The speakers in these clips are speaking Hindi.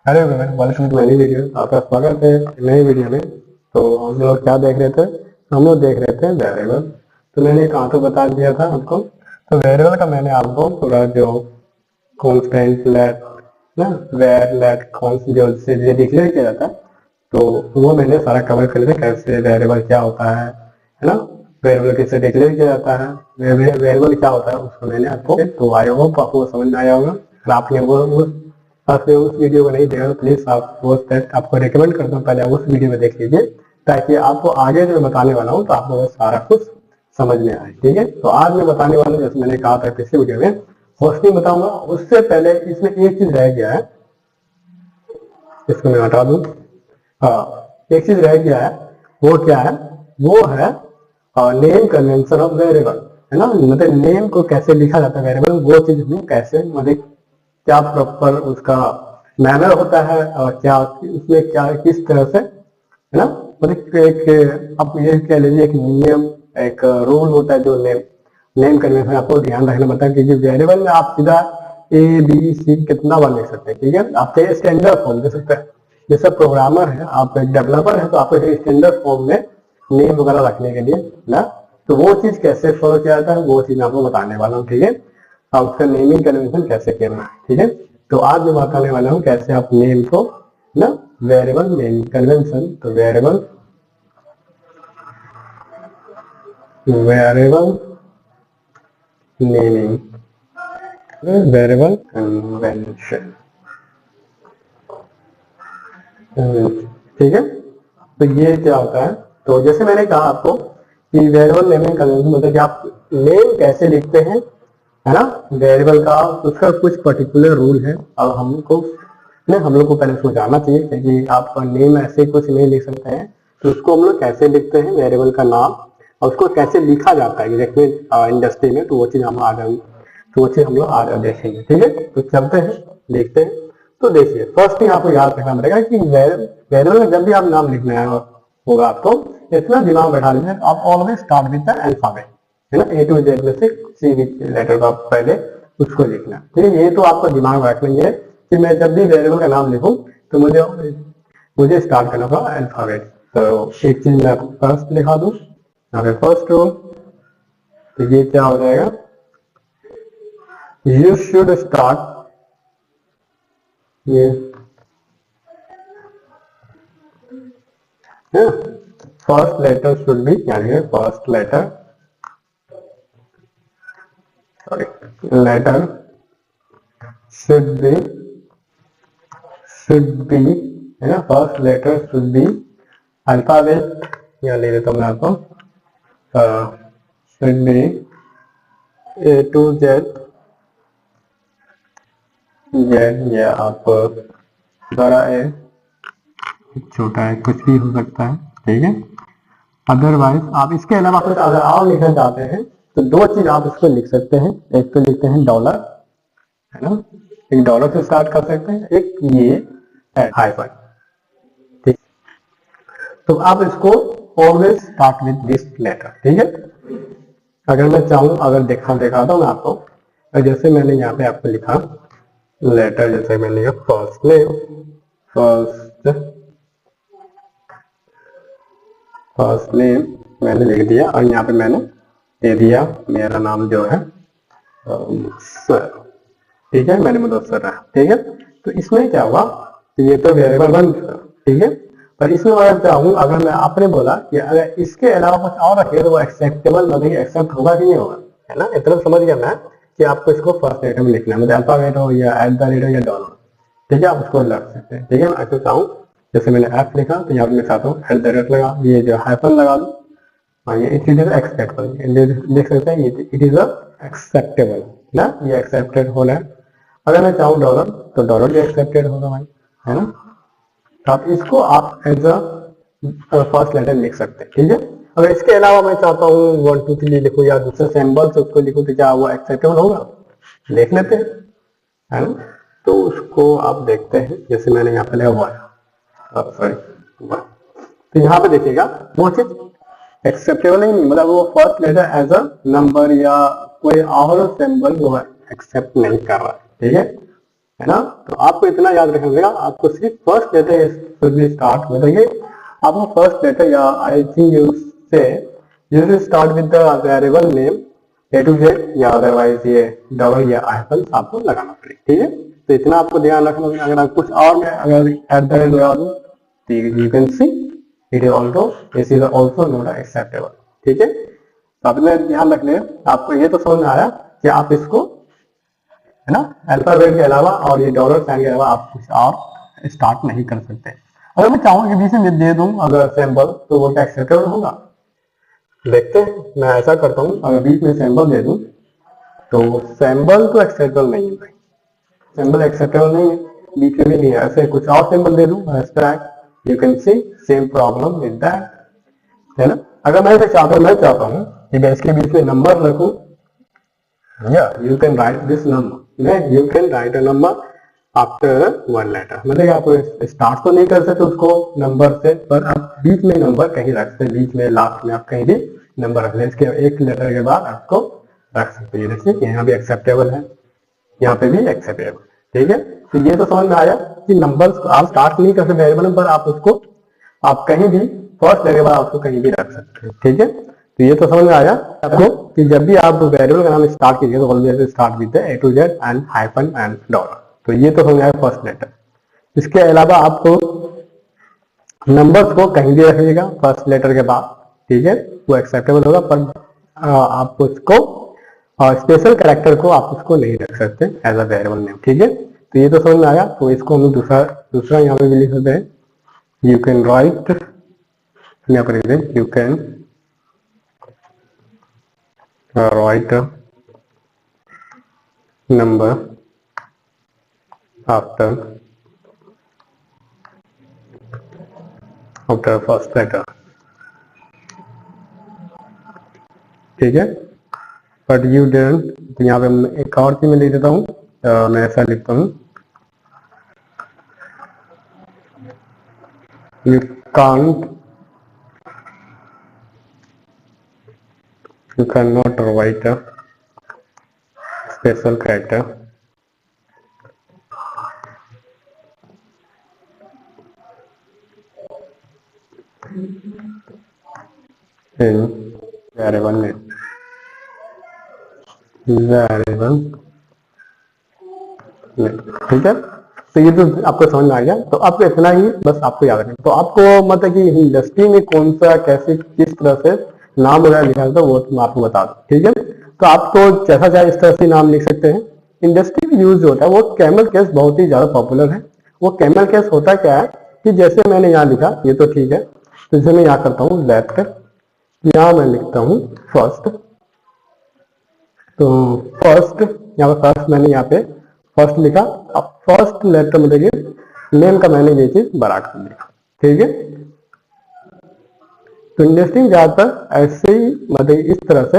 अरे वेलकम टू नई वीडियो। आपका स्वागत है नई वीडियो में। तो हम लोग क्या देख रहे थे? हम लोग देख रहे थे वेरिएबल। तो मैंने कहाँ तो बता दिया था आपको। तो वेरिएबल का मैंने आपको पूरा जो कॉन्स्टेंट लेट ना वेर लेट कॉन्स जो से डिक्लेयर किया जाता है, तो वो मैंने सारा कवर कर लिया। कैसे वेरिएबल क्या होता है ना, वेरिएबल कैसे डिक्लेयर किया जाता है, वेरिएबल क्या होता है उसको मैंने आपको, तो आई होप आपको समझ में आया होगा। अगर आपने वो आपने उस वीडियो को नहीं देखा तो प्लीज आप वो टेस्ट आपको रिकमेंड करता हूँ, पहले आप उस वीडियो में देख लीजिए, ताकि आपको आगे जो मैं बताने वाला हूँ तो आपको वो सारा कुछ समझ में आए। ठीक है, तो आज मैं बताने वाला हूँ, जैसे मैंने कहा था पिछले वीडियो में, होस्टिंग बताऊंगा। उससे पहले इसमें एक चीज रह गया है, इसको मैं हटा दूं। हाँ, एक चीज रह गया है। वो क्या है? वो है नेम कन्वेंशन ऑफ वेरिएबल, है ना। मतलब नेम को कैसे लिखा जाता है वेरिएबल, वो चीज में कैसे, मतलब क्या प्रॉपर उसका मैनर होता है और क्या उसमें क्या किस तरह से, है ना। मतलब एक आप ये कह लीजिए एक नियम, एक रूल होता है जो नेम नेम कन्वेंशन आपको ध्यान रखना पड़ता है, क्योंकि वेरिएबल में आप सीधा ए बी सी कितना बार लिख सकते हैं। ठीक है, आप चाहिए स्टैंडर्ड फॉर्म दे सकते हैं। जैसे प्रोग्रामर है, आप एक डेवलपर है, तो आपको स्टैंडर्ड फॉर्म में नेम वगैरह रखने के लिए ना, तो वो चीज कैसे फॉलो किया जाता है वो चीज मैं आपको बताने वाला हूँ। ठीक है, आप उसका नेमिंग कन्वेंशन कैसे करना है। ठीक है, तो आज मैं बताने वाला हूँ कैसे आप नेम को ना, वेरिएबल नेमिंग कन्वेंशन। तो variable variable naming variable convention. ठीक है, तो ये क्या होता है? तो जैसे मैंने कहा आपको कि वेरिएबल नेमिंग कन्वेंशन मतलब कि आप नेम कैसे लिखते हैं, है ना। वेरिएबल का उसका कुछ पर्टिकुलर रूल है, और हम लोग को पहले उसको जानना चाहिए, क्योंकि आप नेम ऐसे कुछ नहीं लिख सकते हैं। तो उसको हम लोग कैसे लिखते हैं वेरिएबल का नाम, और उसको कैसे लिखा जाता है देखिए इंडस्ट्री में, तो वो चीज हम आ जाएंगे, तो वो चीज हम लोग आ देखेंगे। ठीक है, तो चलते हैं देखते हैं। तो देखिए, फर्स्ट थिंग आपको याद रखना पड़ेगा कि वेरिएबल में जब भी आप नाम लिखना होगा आपको, इतना दिमाग बैठा लीजिए, आप always start with the alphabet, है ना। ए टू जेड में से सी लेटर का पहले उसको लिखना। ठीक है, ये तो आपको दिमाग में रखना है कि मैं जब भी वेरिएबल का नाम लिखूं तो मुझे स्टार्ट करना होगा अल्फाबेट। तो एक चीज मैं आपको फर्स्ट लिखा दूं यहाँ पे, फर्स्ट रूल। तो ये क्या हो जाएगा? यू शुड स्टार्ट, ये फर्स्ट लेटर शुड बी, यानी first letter, sorry, letter should be, है ना। First letter should be alphabet, या ले लेता हूँ मैं आपको, should be A to Z, Z, या आप बड़ा ए छोटा है कुछ भी हो सकता है। ठीक है, अदरवाइज आप इसके अलावा कुछ अगर और लिखना चाहते हैं तो दो चीज आप इसको लिख सकते हैं। एक तो लिखते हैं डॉलर, है ना, एक डॉलर से स्टार्ट कर सकते हैं, एक ये हाइफन। ठीक, तो आप इसको always start with this letter. ठीक है, अगर मैं चाहूं, अगर दिखाता हूं मैं आपको, जैसे मैंने यहाँ पे आपको लिखा लेटर, जैसे मैंने लिखा first name, first first name मैंने लिख दिया, और यहाँ पे मैंने दे दिया मेरा नाम जो है सर। ठीक है, मैंने मतलब सर रहा। ठीक है, तो इसमें क्या हुआ, ये तो वेरिएबल बन गया। ठीक है, पर इसमें अगर चाहूँ, अगर मैं आपने बोला कि अगर इसके अलावा कुछ और रखे तो वो एक्सेप्टेबल, मतलब एक्सेप्ट होगा कि नहीं होगा, है ना। इतना समझ गया मैं कि आपको इसको फर्स्ट लेटर में लिखना है, मतलब अल्फाबेट हो या एट द रेट हो या डॉलर। ठीक है, आप उसको लग सकते हैं। ठीक है, मैं ऐसे चाहूँ, जैसे मैंने एफ लिखा तो यहाँ पे मैं चाहता हूँ एट द रेट लगा, ये जो हाइफन लगा दूँ, हाँ, ये इट इज एक्सेप्टेबल, देख सकते हैं ये इट इज एक्सेप्टेबल ना, ये एक्सेप्टेड होना है। अगर मैं चाहूँ डॉलर तो डॉलर भी एक्सेप्टेड होगा भाई, है ना। तो आप इसको आप एज अ फर्स्ट लेटर लिख सकते हैं। ठीक है, अगर इसके अलावा मैं चाहता हूँ 1 2 3 लिखूँ या दूसरे सिंबल से उसको लिखूँ, तो क्या वो एक्सेप्टेबल होगा? देख लेते हैं, है ना। तो उसको आप देखते हैं, जैसे मैंने यहाँ पे लिखा वन, सॉरी वन, तो यहाँ पे देखिएगा वो चीज एक्सेप्टेबल नहीं, मतलब वो first letter as a number या कोई और सिंबल वो एक्सेप्ट नहीं कर रहा है। ठीक है, है ना। तो आपको इतना याद रखना पड़ेगा, आपको सिर्फ first letter should be start, बताइए आपको फर्स्ट लेटर, या I think you say you will start with the variable name A to Z, या अदरवाइज ये डबल या हाइफन आपको लगाना पड़ेगा, ठीक है। तो इतना आपको ध्यान रखना है। अगर आप कुछ और में अगर एट द रेट लगा दूं तो you can see it is also, this is also not acceptable, ठीक है। तो आपने ध्यान रख लिया, आपको ये तो समझ में आया कि आप इसको, है ना, अल्फाबेट के अलावा और ये डॉलर साइन के अलावा आप कुछ और स्टार्ट नहीं कर सकते। अगर मैं चाहूँ कि बीच में दे दूं अगर सैंपल, तो वो क्या एक्सेप्टेबल होगा? देखते हैं, मैं ऐसा करता हूँ, अगर बीच में सैंपल दे दूं तो सैंपल तो एक्सेप्टेबल नहीं है भाई, सैंपल एक्सेप्टेबल नहीं है, बीच में भी नहीं है। ऐसे कुछ और सिंबल दे दूं, you can see same problem with that, है ना। अगर मैं चाहता हूँ कि मैं इसके बीच में नंबर रखूं, या you can write this number, you can write a number after one letter, मतलब आप स्टार्ट तो नहीं कर सकते उसको नंबर से, पर आप बीच में नंबर कहीं रख सकते, बीच में लास्ट में आप कहीं भी नंबर रख लें, इसके एक लेटर के बाद आपको रख सकते हैं। देखिए यहाँ भी एक्सेप्टेबल है, यहाँ पे भी एक्सेप्टेबल, ठीक है। तो ये तो समझ में आया कि नंबर्स को आप स्टार्ट नहीं कर सकते वेरिएबल नंबर, आप उसको आप कहीं भी फर्स्ट लेने के बाद आपको कहीं भी रख सकते हैं, ठीक है। तो ये तो समझ में आया आपको कि जब भी आप वेरिएबल का नाम स्टार्ट कीजिए तो always start with A to Z and hyphen and dollar. तो ये तो समझ में आया फर्स्ट लेटर। इसके अलावा आपको नंबर्स को कहीं भी रखिएगा फर्स्ट लेटर के बाद, ठीक है, वो एक्सेप्टेबल होगा, पर आप उसको स्पेशल कैरेक्टर को आप उसको नहीं रख सकते एज अ वेरिएबल नेम, ठीक है। तो ये तो समझ में आया। तो इसको हम दूसरा यहाँ पे भी लिख सकते हैं, यू कैन राइट, यहाँ पर लिख दें you can write number after first letter, ठीक है। बट यू डिडंट, तो यहाँ पे मैं एक और चीज में लिख देता हूँ, मैं ऐसा लिखता हूँ, you cannot write a special character in variable name, ठीक है। तो ये तो आपको समझ में आ गया। तो आपको इतना ही बस आपको याद रखना। तो आपको मतलब कि इंडस्ट्री में कौन सा कैसे किस तरह से नाम वगैरह लिखा जाता है वो मैं आपको बता दूं, ठीक है। तो आपको जैसा चाहे इस तरह से नाम लिख सकते हैं। इंडस्ट्री में यूज होता है वो कैमल केस बहुत ही ज्यादा पॉपुलर है। वो कैमल केस होता क्या है कि जैसे मैंने यहाँ लिखा, ये तो ठीक है, तो जैसे मैं यहाँ करता हूँ लेफ्ट, यहाँ मैं लिखता हूँ फर्स्ट, तो फर्स्ट यहाँ पर फर्स्ट मैंने यहाँ पे फर्स्ट लिखा। अब फर्स्ट लेटर में देखिए नेम का मैंने ये चीज बड़ा कर दिया, ठीक है। तो इंडस्ट्री ज्यादातर ऐसे ही मतलब इस तरह से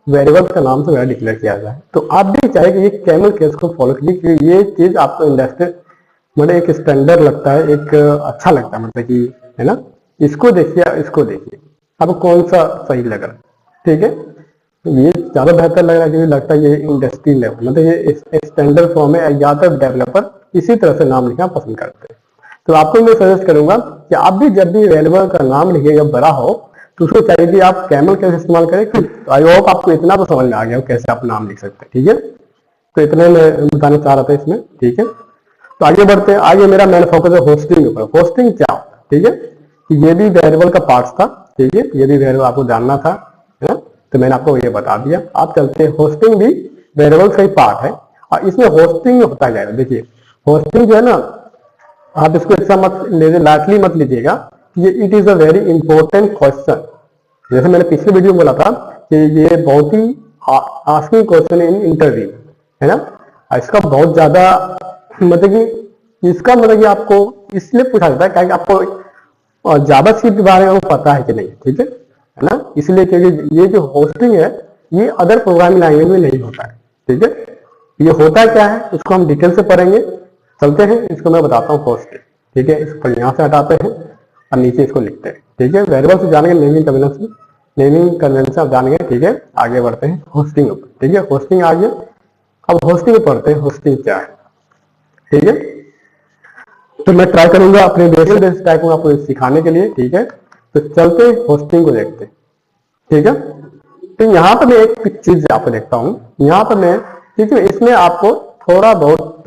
वेरिएबल का नाम से डिक्लेयर किया जाए। तो आप भी चाहे कि ये कैमल केस को फॉलो कीजिए, क्योंकि ये चीज आपको इंडस्ट्री मतलब एक स्टैंडर्ड लगता है, एक अच्छा लगता है, मतलब कि है ना। इसको देखिए, इसको देखिए, आपको कौन सा सही लग रहा है, ठीक है। ये ज्यादा बेहतर लग रहा है क्योंकि लगता है ये इंडस्ट्री लेवल मतलब ये स्टैंडर्ड फॉर्म है, ज्यादातर डेवलपर इसी तरह से नाम लिखना पसंद करते हैं। तो आपको मैं सजेस्ट करूंगा कि आप भी जब भी वेरिएबल का नाम लिखिएगा बड़ा हो तो उसको चाहिए कि आप कैमल कैसे इस्तेमाल करें। आई होप आपको इतना तो समझ में आ गया हो कैसे आप नाम लिख सकते हैं, ठीक है। तो इतना मैं बताना चाह रहा था इसमें, ठीक है। तो आगे बढ़ते हैं। आगे मेरा मेन फोकस है होस्टिंग ऊपर। होस्टिंग क्या होता है, ठीक है, कि ये भी वेरिएबल का पार्ट था, ठीक है, ये भी वेरिएबल आपको जानना था, है ना। तो मैंने आपको ये बता दिया। आप चलते हैं, होस्टिंग भी वेरिएबल का ही पार्ट है और इसमें होस्टिंग होता जाएगा। देखिए होस्टिंग जो है ना, आप इसको ऐसा मत लाइटली मत लीजिएगा कि it is a very important question. जैसे मैंने पिछले वीडियो में बोला था कि ये बहुत ही आस्किंग क्वेश्चन इन इंटरव्यू, है ना। इसका बहुत ज्यादा मतलब कि इसका मतलब कि आपको इसलिए पूछा जाता है क्या आपको जावास्क्रिप्ट के बारे में पता है कि नहीं, ठीक है ना। इसलिए क्योंकि ये जो होस्टिंग है ये अदर प्रोग्रामिंग लैंग्वेज में नहीं होता है, ठीक है। ये होता क्या है उसको हम डिटेल से पढ़ेंगे। चलते हैं, इसको मैं बताता हूँ होस्टिंग, ठीक है। इसको यहाँ से हटाते हैं और नीचे इसको लिखते हैं, ठीक है। वेरिएबल से जानेंगे नेमिंग कन्वेंशन आप जानेंगे, ठीक है। आगे बढ़ते हैं होस्टिंग ऊपर, ठीक है। होस्टिंग आ गया। अब होस्टिंग पढ़ते हैं, होस्टिंग क्या है। ठीक है। तो मैं ट्राई करूंगा अपने बेसिक टाइप को आपको सिखाने के लिए, ठीक है। तो चलते होस्टिंग को देखते, ठीक है। तो यहाँ पर मैं एक चीज आपको देखता हूँ, यहाँ पर मैं, ठीक है, इसमें आपको थोड़ा बहुत,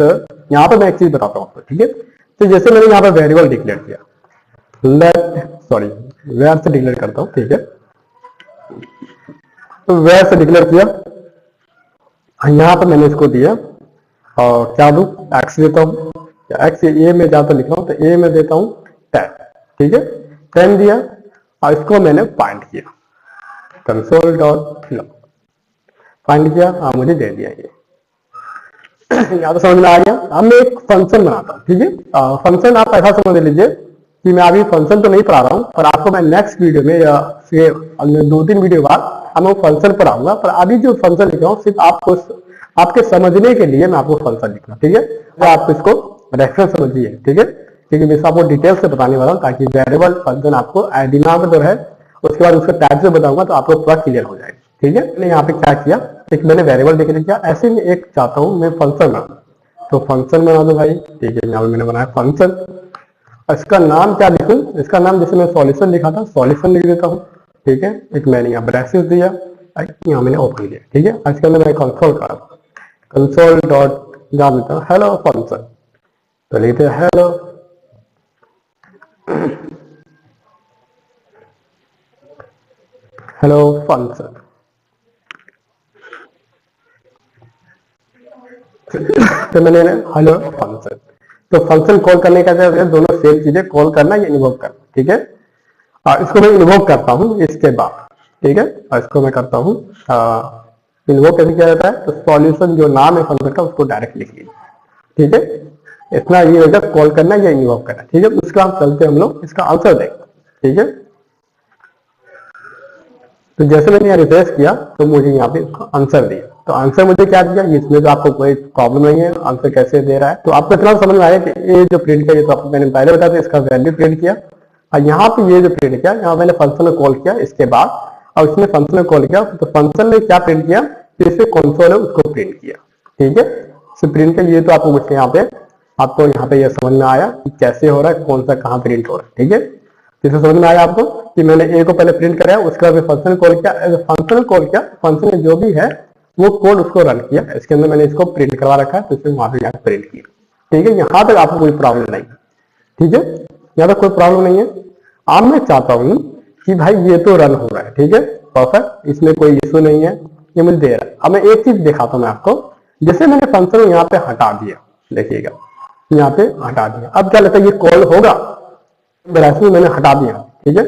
यहाँ पर मैं एक चीज बताता हूँ आपको, ठीक है। तो जैसे मैंने यहाँ पर वेरिएबल डिक्लेयर किया, वेयर से डिक्लेयर करता हूँ, ठीक है। तो वेयर से डिक्लेयर किया, यहाँ पर मैंने इसको दिया और क्या दूं, एक्स देता हूँ, एक्स ए में जाकर लिख रहा हूँ, तो ए में देता हूँ 10, ठीक है। 10 दिया और इसको मैंने फाइंड किया, कंसोल डॉट लॉग, फाइंड किया और मुझे दे दिया ये। यहाँ तो समझ में आ गया। अब मैं एक फंक्शन बनाता हूँ, ठीक है। फंक्शन आप ऐसा समझ लीजिए कि मैं अभी फंक्शन तो नहीं पढ़ा रहा हूँ, पर आपको मैं नेक्स्ट वीडियो में या फिर 2-3 वीडियो बाद मैं फंक्शन पढ़ाऊंगा। पर अभी जो फंक्शन लिख रहा हूँ सिर्फ आपको, आपके समझने के लिए मैं आपको फंक्शन लिख रहा हूँ, ठीक है। तो आप इसको रेफरेंस समझिए, ठीक है, क्योंकि मैं आपको डिटेल से बताने वाला हूँ, ताकि वेरिएबल फंक्शन आपको दिमाग में तो है, उसके बाद उसका टाइप से बताऊंगा तो आपको पूरा क्लियर हो जाएगा, ठीक है। मैंने यहाँ पे क्या किया, एक मैंने वेरिएबल डिक्लेयर किया, ऐसे में एक चाहता हूँ मैं फंक्शन बना, तो फंक्शन बना दो भाई, ठीक है। यहाँ पे मैंने बनाया फंक्शन, इसका नाम क्या लिखूं, इसका नाम जैसे मैं सॉल्यूशन लिखा था, सॉल्यूशन लिख देता हूँ, ठीक है। एक मैंने यहाँ ब्रैकेट दिया, यहाँ मैंने ओपन किया, ठीक है। इसके अंदर मैं कंसोल करा, कंसोल डॉट नाम देता हूँ हेलो फंक्शन, तो लिखते हैं हेलो हेलो फंक्शन। तो मैंने हेलो फंक्शन, तो फंक्शन कॉल करने का दोनों सेम चीजें, कॉल करना या इन्वोक करना, ठीक है। और इसको मैं इन्वोक करता हूँ इसके बाद, ठीक है। और इसको मैं करता हूँ इन्वोक कैसे किया जाता है, तो सॉल्यूशन जो नाम है फंक्शन का उसको डायरेक्ट लिख लीजिए, ठीक है। इतना ये होगा कॉल करना या इन्वोक करना, ठीक है। उसका हम चलते हम लोग इसका आंसर देंगे, ठीक है। तो जैसे मैंने यहाँ रिफ्रेश किया तो मुझे यहाँ पे आंसर दिया, तो आंसर मुझे क्या दिया, इसमें तो आपको कोई प्रॉब्लम नहीं है, आंसर कैसे दे रहा है। तो आपको इतना समझ में आया कि ये जो प्रिंट किया, ये तो आपको मैंने पहले बताया था, इसका वैल्यू प्रिंट किया, और यहाँ पे ये जो प्रिंट किया, यहाँ मैंने फंक्शन में कॉल किया इसके बाद, और इसमें फंक्शन में कॉल किया, तो फंक्शन ने क्या प्रिंट किया, जिससे कंसोल है उसको प्रिंट किया, ठीक है। तो प्रिंट किया, ये तो आपको कुछ यहाँ पे, आपको यहाँ पे ये समझ में आया कि कैसे हो रहा है, कौन सा कहाँ प्रिंट हो रहा है, ठीक है। जैसे समझ में आया आपको कि मैंने ए को पहले प्रिंट कराया, उसके बाद फंक्शन कॉल किया, फंक्शन कॉल किया, फंक्शन में जो भी है वो कोड उसको रन किया, इसके अंदर मैंने इसको प्रिंट करवा रखा है, तो इसमें वहां पे प्रिंट किया, ठीक है। यहाँ तक आपको कोई प्रॉब्लम नहीं, ठीक है, यहाँ तक कोई प्रॉब्लम नहीं है। अब मैं चाहता हूँ कि भाई ये तो रन हो रहा है, ठीक है, परफेक्ट, इसमें कोई इशू नहीं है, ये मुझे दे रहा है। अब मैं एक चीज दिखाता हूँ मैं आपको, जैसे मैंने फंक्शन को यहाँ पे हटा दिया, देखिएगा यहाँ पे हटा दिया, अब क्या लगता है ये कॉल होगा, ब्रैसेस मैंने हटा दिया, ठीक है,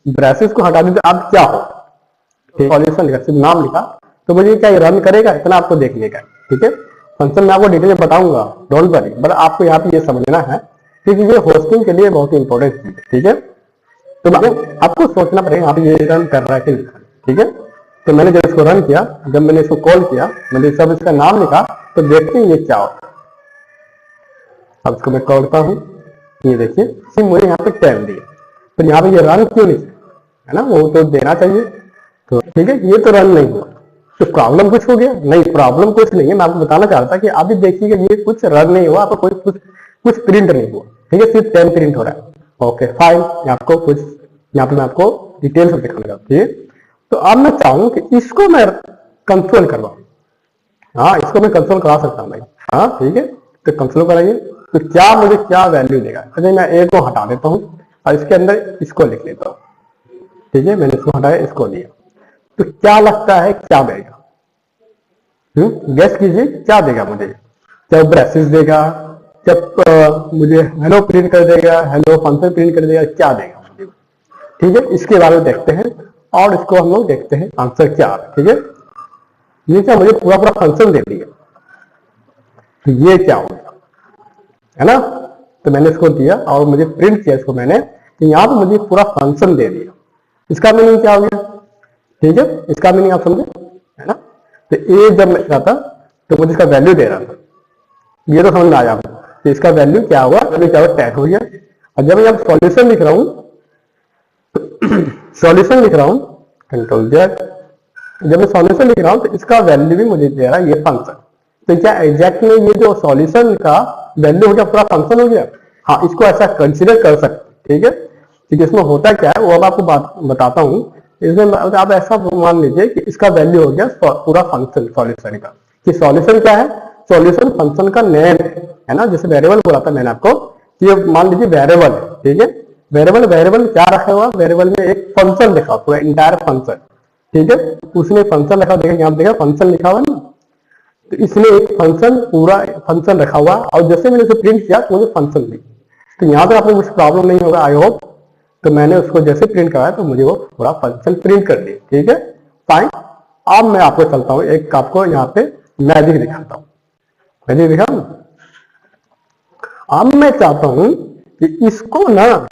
ब्रैसेस को हटा दिया, अब क्या हो, सॉल्यूशन लिखा, सिर्फ नाम लिखा, तो मुझे क्या रन करेगा, इतना आपको देखने का, ठीक है। फंक्शन में आपको डिटेल में बताऊंगा, डोंट वरी, बट आपको यहाँ पे ये समझना है क्योंकि ये होस्टिंग के लिए बहुत ही इंपॉर्टेंट चीज है, ठीक है। तो आपको सोचना पड़ेगा यहाँ पे ये रन कर रहा है कि नहीं, ठीक है। तो मैंने जब इसको रन किया, जब मैंने इसको कॉल किया, मैंने सब इसका नाम लिखा, तो देखते हैं ये क्या होता है। अब इसको मैं करता हूँ, ये देखिए मुझे यहाँ पे 10 दिया, तो यहाँ पे ये रन क्यों नहीं है ना, वो तो देना चाहिए, तो ठीक है, ये तो रन नहीं हुआ, तो प्रॉब्लम कुछ हो गया, नहीं प्रॉब्लम कुछ नहीं है, मैं आपको बताना चाहता कि अभी देखिएगा ये कुछ रन नहीं हुआ, आपको कोई कुछ प्रिंट नहीं हुआ, ठीक है, सिर्फ 10 प्रिंट हो रहा है, ओके फाइन। आपको कुछ यहाँ पे मैं आपको डिटेल से दिखाना चाहता हूँ, तो अब मैं चाहूँ कि इसको मैं कंट्रोल करवाऊँ, हाँ इसको मैं कंट्रोल करा सकता हूँ भाई, हाँ ठीक है, तो कंट्रोल कराइए, तो क्या मुझे क्या वैल्यू देगा, अच्छा मैं ए को हटा देता हूँ और इसके अंदर इसको लिख लेता हूँ, ठीक है, मैंने इसको हटाया, इसको दिया, तो क्या लगता है क्या देगा, गेस कीजिए क्या देगा मुझे, क्या ब्रैसेस देगा, जब मुझे हेलो प्रिंट कर देगा, हेलो फंक्शन प्रिंट कर देगा, क्या देगा मुझे, ठीक है। इसके बारे में देखते हैं और इसको हम लोग देखते हैं आंसर क्या है, ठीक है। ये क्या मुझे पूरा फंक्शन दे दिया, तो ये क्या होगा, है ना, तो मैंने इसको दिया और मुझे प्रिंट किया इसको मैंने, तो यहाँ पे मुझे पूरा फंक्शन दे दिया, इसका मीनिंग क्या हो गया, ठीक है, इसका मीनिंग आप समझे, है ना। तो ए जब मैं रहा था तो मुझे इसका वैल्यू दे रहा था, ये तो समझ में आया आपको, तो इसका वैल्यू क्या हुआ, अभी क्या हुआ, 10 हो गया। और जब मैं यहाँ सॉल्यूशन लिख रहा हूँ, सॉल्यूशन लिख रहा हूँ, कंट्रोल जेड, जब मैं सॉल्यूशन लिख रहा हूँ तो इसका वैल्यू भी मुझे दे रहा है ये फंक्शन, तो क्या एग्जैक्ट में ये जो सॉल्यूशन का वैल्यू हो गया, पूरा फंक्शन हो गया। हाँ, इसको ऐसा कंसिडर कर सकते, ठीक है। ठीक है, इसमें होता क्या है वो अब आपको बात बताता हूँ। इसमें आप ऐसा मान लीजिए कि इसका वैल्यू हो गया पूरा फंक्शन सॉल्यूशन का। कि सॉल्यूशन क्या है, सॉल्यूशन फंक्शन का नेम है ना। जैसे वेरिएबल बोला था मैंने आपको कि ये मान लीजिए वेरिएबल है, ठीक है। वेरिएबल क्या रखा हुआ, वेरिएबल में एक फंक्शन लिखा हुआ, पूरा इंटायर फंक्शन, ठीक है। उसमें फंक्शन लिखा, देखिए यहाँ देखा फंक्शन लिखा हुआ ना, तो इसमें एक फंक्शन, पूरा फंक्शन रखा हुआ। और जैसे मैंने उसे प्रिंट किया तो मुझे फंक्शन मिली। तो यहाँ पर आपको कुछ प्रॉब्लम नहीं होगा, आई होप। तो मैंने उसको जैसे प्रिंट कराया तो मुझे वो पूरा फंक्शन प्रिंट कर दिया, ठीक है, फाइन। अब मैं आपको चलता हूँ, एक आपको यहाँ पे मैजिक दिखाता हूँ। मैजिक दिखा, अब मैं चाहता हूं कि इसको ना,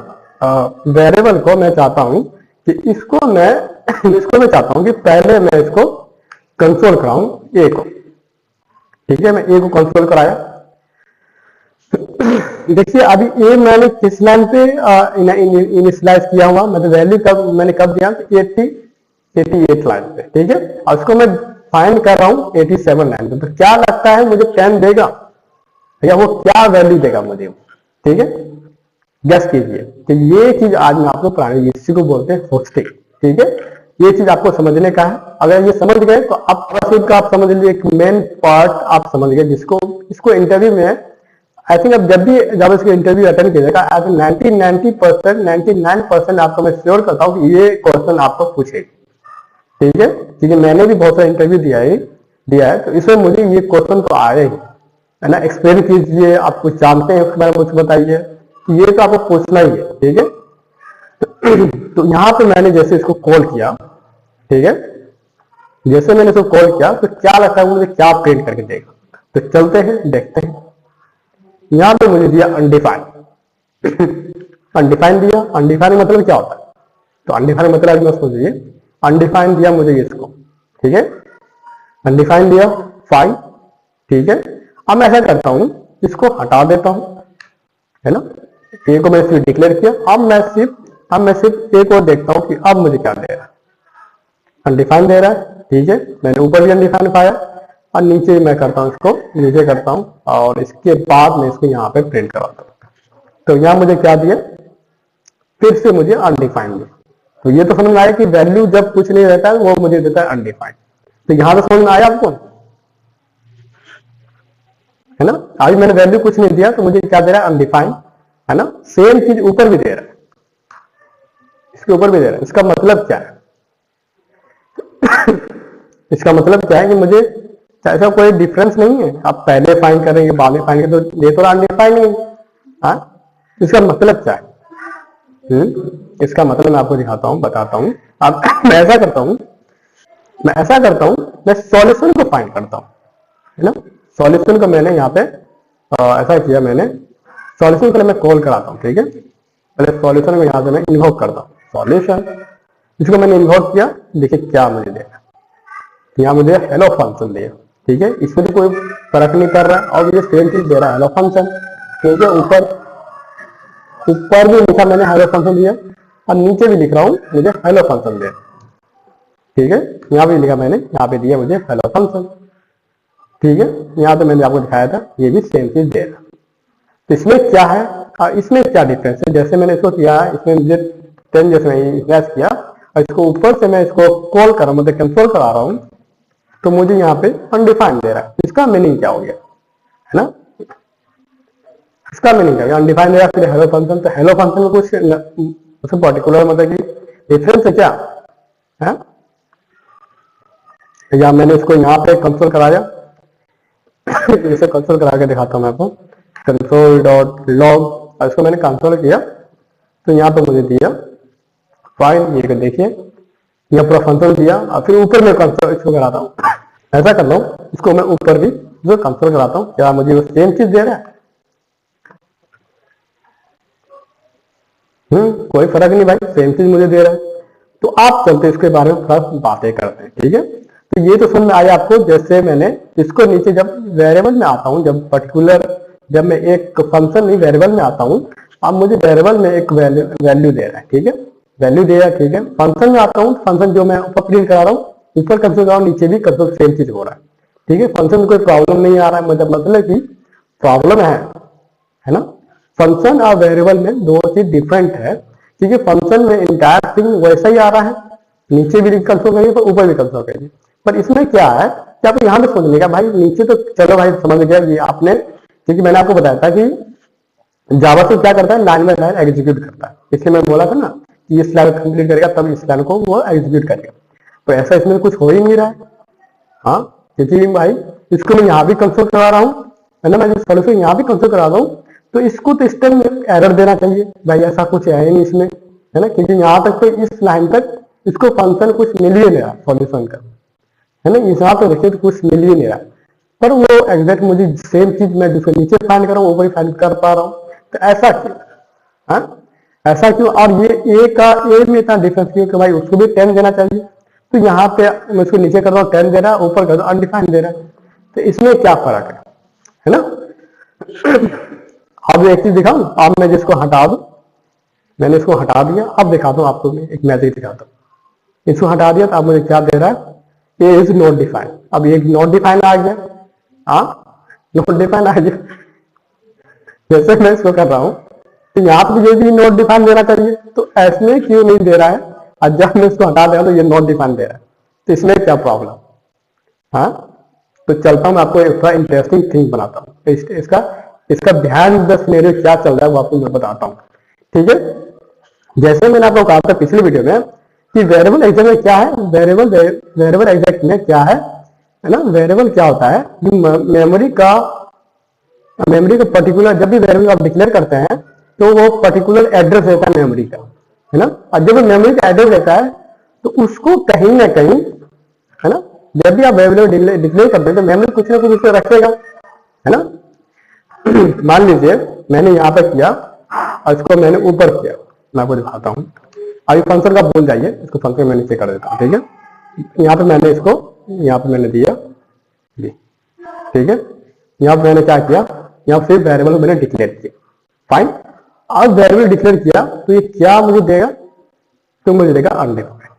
वेरिएबल को मैं चाहता हूं कि इसको मैं चाहता हूं कि पहले मैं इसको कंसोल कराऊं ए को, ठीक है। मैं ए को कंसोल कराया। देखिए अभी ए मैंने किस लाइन पे इनिशियलाइज किया हुआ, मतलब वैल्यू मैंने कब दिया, 88 लाइन पे, ठीक है। और उसको मैं फाइंड कर रहा हूं 87 लाइन पे। तो क्या लगता है मुझे 10 देगा या वो क्या वैल्यू देगा मुझे, ठीक है। गेस कीजिए। तो ये चीज आज मैं आपको प्राइमरी, इसी को बोलते हैं होस्टिंग, ठीक है। ये चीज आपको समझने का है। अगर ये समझ गए तो आप समझ लीजिए, एक मेन पार्ट आप समझ गए, जिसको इसको इंटरव्यू में आई थिंक अब जब इसको इंटरव्यू अटेंड कीजिएगा, आई थिंक 99% आपको मैं श्योर करता हूँ कि ये क्वेश्चन आपको पूछेगी, ठीक है। क्योंकि मैंने भी बहुत सारा इंटरव्यू दिया है, तो इसमें मुझे ये क्वेश्चन तो आए ही है ना। एक्सप्लेन कीजिए, आप कुछ जानते हैं उसके बारे में कुछ बताइए, ये तो आपको पूछना ही है, ठीक है। तो यहाँ पे मैंने जैसे इसको कॉल किया, ठीक है, जैसे मैंने इसको कॉल किया तो क्या लगता है मुझे, क्या प्रिंट करके देगा। तो चलते हैं देखते हैं। यहाँ पे मुझे दिया अनडिफाइंड अनडिफाइंड दिया। अनडिफाइंड मतलब क्या होता है, तो अनडिफाइंड मतलब मैं समझिए, अनडिफाइंड दिया मुझे इसको, ठीक है। अनडिफाइंड दिया, फाइन, ठीक है। अब मैं ऐसा करता हूं, इसको हटा देता हूं, है ना। ए को मैंने सिर्फ डिक्लेयर किया। अब मैं सिर्फ ए को देखता हूं कि अब मुझे क्या दे रहा है। अनडिफाइंड दे रहा है, ठीक है। मैंने ऊपर भी अनडिफाइंड पाया और नीचे मैं करता हूं, इसको नीचे करता हूं और इसके बाद मैं इसको यहाँ पे प्रिंट कराता हूं। तो यहाँ मुझे क्या दिया, फिर से मुझे अनडिफाइंड दिया। तो ये तो समझ में आया कि वैल्यू जब कुछ नहीं रहता है वो मुझे देता है अनडिफाइंड। तो यहां तो समझ में आया आपको, है ना। अभी मैंने वैल्यू कुछ नहीं दिया तो मुझे क्या दे रहा है, अनडिफाइंड, है ना। सेम चीज ऊपर भी दे रहा है, इसके ऊपर भी दे रहा है। इसका मतलब क्या है इसका मतलब क्या है कि मुझे ऐसा कोई डिफरेंस नहीं है। आप पहले फाइंड करेंगे बाद में फाइंड करेंगे तो ये तो अनडिफाइंड नहीं है। हाँ, इसका मतलब क्या है, इसका मतलब मैं आपको दिखाता हूं, बताता हूं। अब मैं ऐसा करता हूं, मैं सॉल्यूशन को फाइंड करता हूं, है ना। सॉल्यूशन को मैंने यहाँ पे ऐसा किया, मैंने सॉल्यूशन को मैं कॉल कराता हूँ, ठीक है। पहले सॉल्यूशन को यहाँ से मैं इन्वोक करता हूँ, सॉल्यूशन, इसको मैंने इन्वोक किया। देखिए क्या मुझे देगा, यहाँ मुझे हेलो फंक्शन दिया, ठीक है। इसमें तो कोई फर्क नहीं कर रहा है और मुझे सेम चीज दे रहा है, हेलो फंक्शन, ठीक है। ऊपर भी लिखा मैंने हेलो फंक्शन दिया और नीचे भी लिख रहा हूँ मुझे हेलो फंक्शन दे, ठीक है। यहाँ भी लिखा मैंने, यहाँ पे दिया मुझे हेलो फंक्शन, ठीक है। यहाँ पे मैंने आपको दिखाया था, ये भी सेम चीज दे रहा। तो इसमें क्या है, इसमें क्या डिफरेंस है। जैसे मैंने इसको किया है, इसमें मुझे 10 जैसे मैं किया और इसको ऊपर से मैं इसको कॉल कर रहा हूँ, मतलब कंसोल करा रहा हूँ, तो मुझे यहाँ पे अनडिफाइंड दे रहा है। इसका मीनिंग क्या हो गया, है ना। इसका मीनिंग क्या, अनडिफाइंड दे रहा है, फिर हेलो फंक्शन। तो हेलो फंक्शन में कुछ पर्टिकुलर मतलब कि डिफरेंस है क्या है। या मैंने इसको यहाँ पे कंसोल कराया इसे कंसोल करा के दिखाता हूँ मैं आपको, console.log, और इसको मैंने कंसोल किया तो यहाँ पे मुझे दिया फाइन। ये देखिए यहाँ पूरा फंक्शन दिया और फिर ऊपर में कंसोल इसको कराता हूँ, ऐसा कर लो, इसको मैं ऊपर भी जो कंसोल कराता हूँ, क्या मुझे वो सेम चीज दे रहा है। कोई फर्क नहीं भाई, सेम चीज मुझे दे रहा है। तो आप चलते इसके बारे में थोड़ा बातें करते हैं, ठीक है। तो ये तो समझ में आया आपको। जैसे मैंने इसको नीचे जब वेरिएबल में आता हूं, जब मैं एक फंक्शन नहीं वेरिएबल में आता हूं, अब मुझे वेरिएबल में एक वैल्यू दे रहा है, ठीक है, वैल्यू दे रहा है, ठीक है। फंक्शन में आता हूं, फंक्शन जो मैं ऊपर प्रिंट करा रहा हूँ, ऊपर कंसोल कर रहा हूँ, नीचे भी कंसोल सेम चीज हो रहा है, ठीक है। फंक्शन में कोई प्रॉब्लम नहीं आ रहा है, मतलब कि प्रॉब्लम है है ना। फंक्शन और वेरिएबल में दो चीज डिफरेंट है, क्योंकि फंक्शन में इंटायर थिंग वैसा ही आ रहा है, नीचे भी कंसोल करिए तो ऊपर भी कंसोल करिए। पर इसमें क्या है कि आपको यहाँ पे सोचने का, भाई नीचे तो चलो भाई समझ गया ये आपने, क्योंकि मैंने आपको बताया था कि जावा से क्या करता है, लाइन बाय लाइन एग्जीक्यूट करता है। इसलिए मैं बोला था ना कि इस लाइन कंप्लीट करेगा तब इस लाइन को वो एग्जीक्यूट करेगा। तो ऐसा इसमें कुछ हो ही नहीं रहा है। हाँ, क्योंकि भाई इसको मैं यहाँ भी कंसोल करा रहा हूँ, है ना, मैं जिस फल से यहाँ भी कंसोल करा रहा हूँ, तो इसको तो इस टाइम एरर देना चाहिए भाई, ऐसा कुछ है ही नहीं इसमें, है ना, क्योंकि यहाँ तक तो इस लाइन तक इसको फंक्शन कुछ मिल ही नहीं रहा सॉल्यूशन का, है ना। यहाँ पे देखिए तो कुछ मिल ही नहीं रहा, पर वो एग्जैक्ट मुझे सेम चीज मैं जिसको नीचे फाइंड कर रहा हूँ ऊपर फाइंड कर पा रहा हूँ। तो ऐसा क्यों, हाँ ऐसा क्यों। और ये ए का ए में इतना डिफरेंस क्यों कि भाई उसको भी 10 देना चाहिए, तो यहाँ पे मैं उसको नीचे कर रहा हूँ 10 दे रहा है, ऊपर कर रहा हूँ अनडिफाइंड दे रहा है। तो इसमें क्या फर्क है ना। अब एक चीज दिखाऊं, अब मैं जिसको हटा दूं, मैंने इसको हटा दिया, अब दिखाता हूँ आपको, मैं एक मैजिक दिखाता हूँ। इसको हटा दिया तो अब मुझे क्या दे रहा है, ए इज नॉट डिफाइंड। अब ये नॉट डिफाइंड आ गया, हाँ नॉट डिफाइंड आ गया। जैसे मैं इसको कर रहा हूं तो यहाँ पे ये भी नॉट डिफाइन देना चाहिए, तो ऐसे क्यों नहीं दे रहा है। और जब मैं इसको हटा दे तो ये नॉट डिफाइन दे रहा है, तो इसमें क्या प्रॉब्लम। हाँ, तो चलता हूँ, आपको एक थोड़ा इंटरेस्टिंग थिंग बनाता हूँ। तो इसका ध्यान दस मेरे क्या चल रहा है वो आपको मैं बताता हूँ, ठीक है। जैसे मैंने आपको कहा था पिछले वीडियो में कि वेरिएबल एग्जैक्ट में क्या है, वेरिएबल एग्जैक्ट में क्या है ना। वेरिएबल क्या होता है, मेमोरी का पर्टिकुलर, जब भी वेरिएबल आप डिक्लेयर करते हैं तो वो पर्टिकुलर एड्रेस देता है मेमोरी का, है ना। और जब मेमोरी का एड्रेस देता है तो उसको कहीं ना कहीं, है ना, जब भी आप वेरिएबल डिक्लेयर करते हैं तो मेमोरी कुछ ना कुछ उसे रखेगा, है ना। मान लीजिए मैंने यहाँ पे किया और इसको मैंने ऊपर किया, मैं आपको दिखाता हूँ। अभी फंक्शन का भूल जाइए, इसको फंक्शन मैं नीचे कर देता हूँ, ठीक है। यहाँ पे मैंने इसको यहाँ पे मैंने दिया, ठीक है। यहाँ पे मैंने क्या किया, यहाँ फिर वेरिएबल मैंने डिक्लेयर किया, फाइन। अब वेरिएबल डिक्लेयर किया तो ये क्या मुझे देगा, तो मुझे देगा अनडिफाइंड,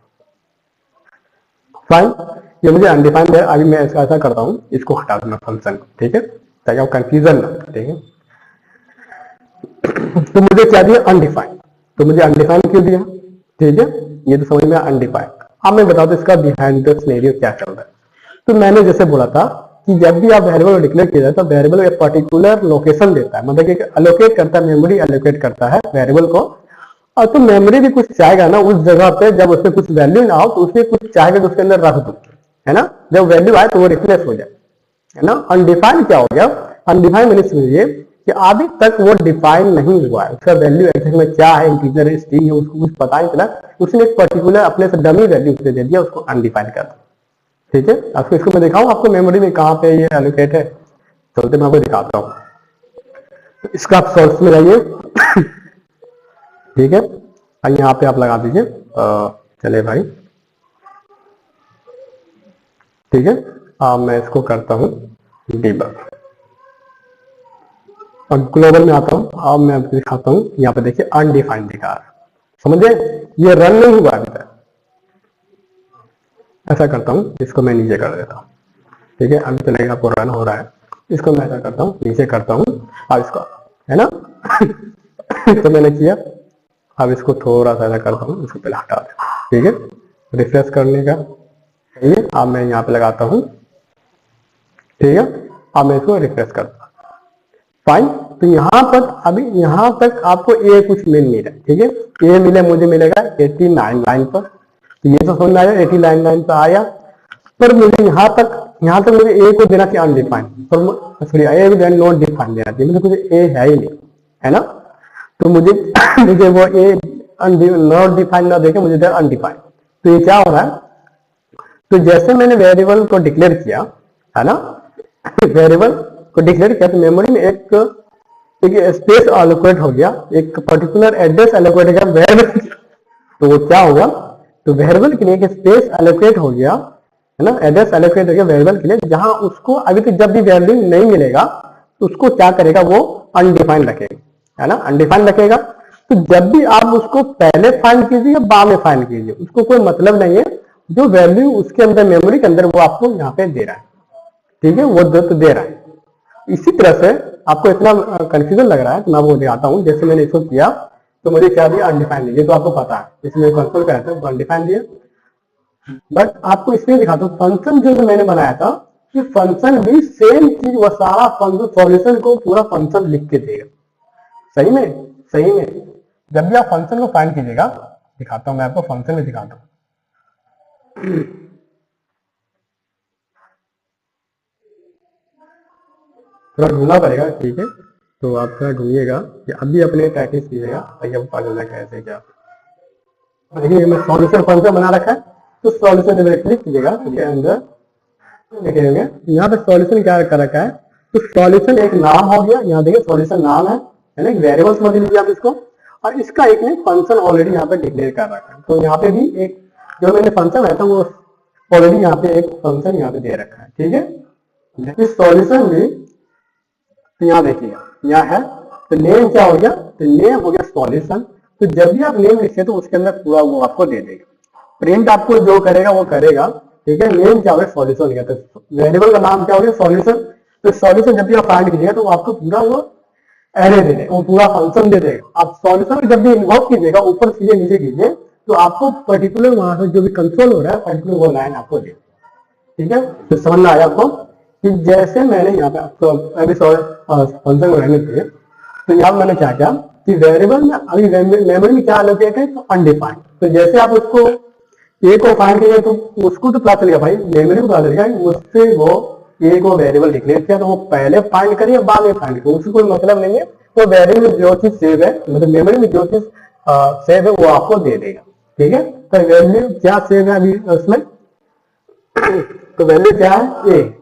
फाइन। ये मुझे अनडिफाइंड है। अभी मैं ऐसा करता हूँ, इसको हटा दूंगा फंक्शन को, ठीक है, ताकि आप कंफ्यूजन ना, ठीक है। तो मुझे क्या दिया, अनडिफाइंड। तो मुझे अनडिफाइंड क्यों दिया, ठीक है, ये तो समझ में अनडिफाइंड। अब मैं बता दूं इसका बिहाइंड द सिनेरियो क्या चल रहा है। तो मैंने जैसे बोला था कि जब भी आप वेरिएबल डिक्लेयर किया जाए तो वेरिएबल एक पर्टिकुलर लोकेशन देता है, मतलब कि एलोकेट करता है, मेमोरी एलोकेट करता है वेरिएबल को। और तो मेमोरी भी कुछ चाहेगा ना उस जगह पे, जब उसमें कुछ वैल्यू ना हो तो उसमें कुछ चाहेगा तो उसके अंदर रख दो, है ना। जब वैल्यू आए तो वो रिप्लेस हो जाए, है ना। अनडिफाइंड क्या हो गया, अनडिफाइंड मैंने समझिए कि अभी तक वो डिफाइन नहीं हुआ है, उसका वैल्यू एक्चुअली में क्या है, इंटीजर है, स्ट्रिंग है, उसको कुछ पता नहीं चला, उसने एक पर्टिकुलर अपने से डमी वैल्यू उसने दे दिया, उसको अनडिफाइंड कर दिया, ठीक है। आपको इसको मैं दिखाऊं आपको मेमोरी में कहाँ पे ये एलोकेट है, चलते मैं आपको दिखाता हूँ। तो इसका आप सोर्स में जाइए, ठीक है, यहाँ पे आप लगा दीजिए, चले भाई, ठीक है। अब मैं इसको करता हूँ डीबग, और ग्लोबल में आता हूँ। अब मैं आपको दिखाता हूँ, यहाँ पे देखिए अनडिफाइंड दिखा रहा है, समझे, ये रन नहीं हुआ अभी तक। ऐसा करता हूँ, इसको मैं नीचे कर देता हूँ, ठीक है। अभी चलेगा, आपको रन हो रहा है, इसको मैं ऐसा करता हूँ, नीचे करता हूँ, अब इसको, है ना। तो मैंने किया, अब इसको थोड़ा सा ऐसा करता हूँ, इसको पहले हटा देता हूँ, ठीक है। रिफ्रेश करने का, ठीक है। अब मैं यहाँ पे लगाता हूँ, ठीक है। अब मैं इसको रिफ्रेश करता हूँ, फाइन। तो यहाँ पर अभी यहाँ तक आपको ए कुछ मिल नहीं रहा, ठीक है। ए मिले, मुझे मिलेगा 89 लाइन पर, तो ये तो समझ में आया, 89 लाइन पर आया। पर मुझे यहाँ तक मुझे ए को देना चाहिए अनडिफाइंड, पर सॉरी ए को नॉट डिफाइंड देना चाहिए, मुझे कुछ ए है ही नहीं, है ना। तो मुझे वो ए नॉट डिफाइंड ना देके मुझे देना अनडिफाइंड। तो ये क्या हो रहा है, तो जैसे मैंने वेरिएबल को डिक्लेयर किया, है ना, वेरिएबल को डिक्लेयर किया तो मेमोरी में एक स्पेस एलोकेट हो गया, एक पर्टिकुलर एड्रेस एलोकेट हो गया वेरिएबल। तो वो क्या होगा, तो वेरिएबल के लिए एक स्पेस एलोकेट हो गया, है ना, एड्रेस एलोकेट हो गया वेरिएबल के लिए, जहां उसको अभी तो जब भी वैल्यू नहीं मिलेगा तो उसको क्या करेगा, वो अनडिफाइंड रखेगा, है ना, अनडिफाइंड रखेगा। तो जब भी आप उसको पहले फाइंड कीजिए या बाद में फाइंड कीजिए, उसको कोई मतलब नहीं है, जो वैल्यू उसके अंदर मेमोरी के अंदर वो आपको यहाँ पे दे रहा है, ठीक है, वो तो दे रहा है। इसी तरह से आपको इतना कंफ्यूजन लग रहा है तो मैं वो दिखाता हूँ। जैसे मैंने इसको किया तो मुझे क्या दिया, अनडिफाइंड दिया, तो आपको पता है इसमें कंसोल कहते हैं अनडिफाइंड दिया। बट आपको इसलिए दिखाता हूँ फंक्शन जो मैंने बनाया था कि फंक्शन भी सेम चीज, वो सारा फंक्शन सॉल्यूशन को पूरा फंक्शन लिख के देगा। सही में जब भी आप फंक्शन को फाइंड कीजिएगा, दिखाता हूं मैं आपको, फंक्शन में दिखाता हूं। थोड़ा ढूंढना पड़ेगा, ठीक है, तो आप थोड़ा ढूंढिएगा कि अभी अपने प्रैक्टिस कीजिएगा ताकि आपको पता चल कैसे क्या। देखिए मैं सॉल्यूशन फंक्शन बना रखा है, तो सॉल्यूशन में क्लिक कीजिएगा, उसके अंदर देखेंगे यहाँ पे सॉल्यूशन क्या कर रखा है। तो सॉल्यूशन एक नाम हो गया, यहाँ देखिए सॉल्यूशन नाम है ना, एक वेरिएबल समझ लीजिए आप इसको, और इसका एक ने फंक्शन ऑलरेडी यहाँ पे डिक्लेयर कर रखा है। तो यहाँ पे भी एक जो मैंने फंक्शन है तो वो ऑलरेडी यहाँ पे एक फंक्शन यहाँ पे दे रखा है, ठीक है। इस सॉल्यूशन में तो यहाँ देखिएगा, यहाँ है तो नेम क्या हो गया, तो नेम हो गया सॉल्यूशन। तो जब भी आप नेम लिखिए तो उसके अंदर पूरा वो आपको दे देगा, प्रिंट आपको जो करेगा वो करेगा, ठीक है। नेम क्या हो गया, सॉल्यूशन हो गया, तो वेरिएबल का नाम क्या हो गया, सॉल्यूशन। तो सॉल्यूशन जब भी आप फाइंड कीजिएगा तो आपको पूरा वो एरे दे देगा, वो पूरा फंक्शन दे देगा। आप सॉल्यूशन जब भी इन्वोक कीजिएगा, ऊपर सीधे नीचे कीजिए तो आपको पर्टिकुलर वहां से जो भी कंट्रोल हो रहा है पर्टिकुलर वो लाइन आपको दे, ठीक है। तो समझ में आया आपको कि जैसे मैंने यहाँ पे आपको अभी फंक्शन रहने थे, तो यहाँ मैंने क्या किया कि वेरिएबल में अभी मेमोरी में क्या एलोकेट है, तो अनडिफाइंड। तो जैसे आप उसको ए को फाइंड करिए तो उसको तो पता चलेगा भाई, मेमोरी को पता चलेगा मुझसे वो ए को वेरिएबल डिक्लेयर किया, तो वो पहले फाइंड करिए बाद में फाइंड करिए, उसको कोई मतलब नहीं है। तो वेरिएबल में जो चीज सेव है, मतलब मेमोरी में जो चीज सेव है वो आपको दे देगा, ठीक है। तो वैल्यू क्या सेव है अभी उसमें, तो वैल्यू क्या है ए।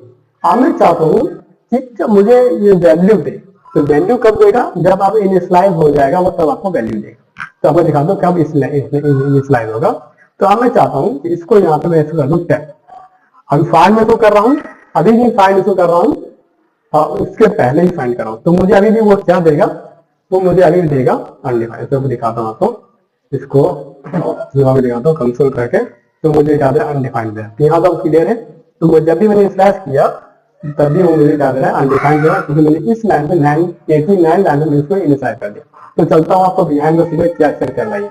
अब मैं चाहता हूँ कि मुझे ये वैल्यू दे, तो वैल्यू कब देगा, जब आप इनिशियलाइज हो जाएगा वो तब आपको वैल्यू देगा। तो आपको दिखा दो कब इनिशियलाइज होगा। तो अब मैं चाहता हूँ कि इसको यहाँ पे मैं ऐसे कर दूं 10। अभी फाइंड में तो कर रहा हूँ, अभी भी फाइंड इसको कर रहा हूँ और उसके पहले ही फाइंड कर रहा हूँ, तो मुझे अभी भी वो क्या देगा, वो मुझे अभी भी देगा अनडिफाइंड। तो मैं दिखाता हूँ आपको, इसको मैं दिखाता हूँ कंसोल करके, तो मुझे क्या दे रहा है, अनडिफाइंड दे रहा है। यहाँ तो क्लियर है, तो जब भी मैंने इनिशियलाइज किया तभी वो मुझे क्या दे रहा है, अनडिफाइंड दे रहा है, क्योंकि मैंने इस लाइन पे 89 लाइन में इसको इनिशियलाइज कर दिया। तो चलता हूँ आपको बिहाइंड द सीन क्या चेक करना है,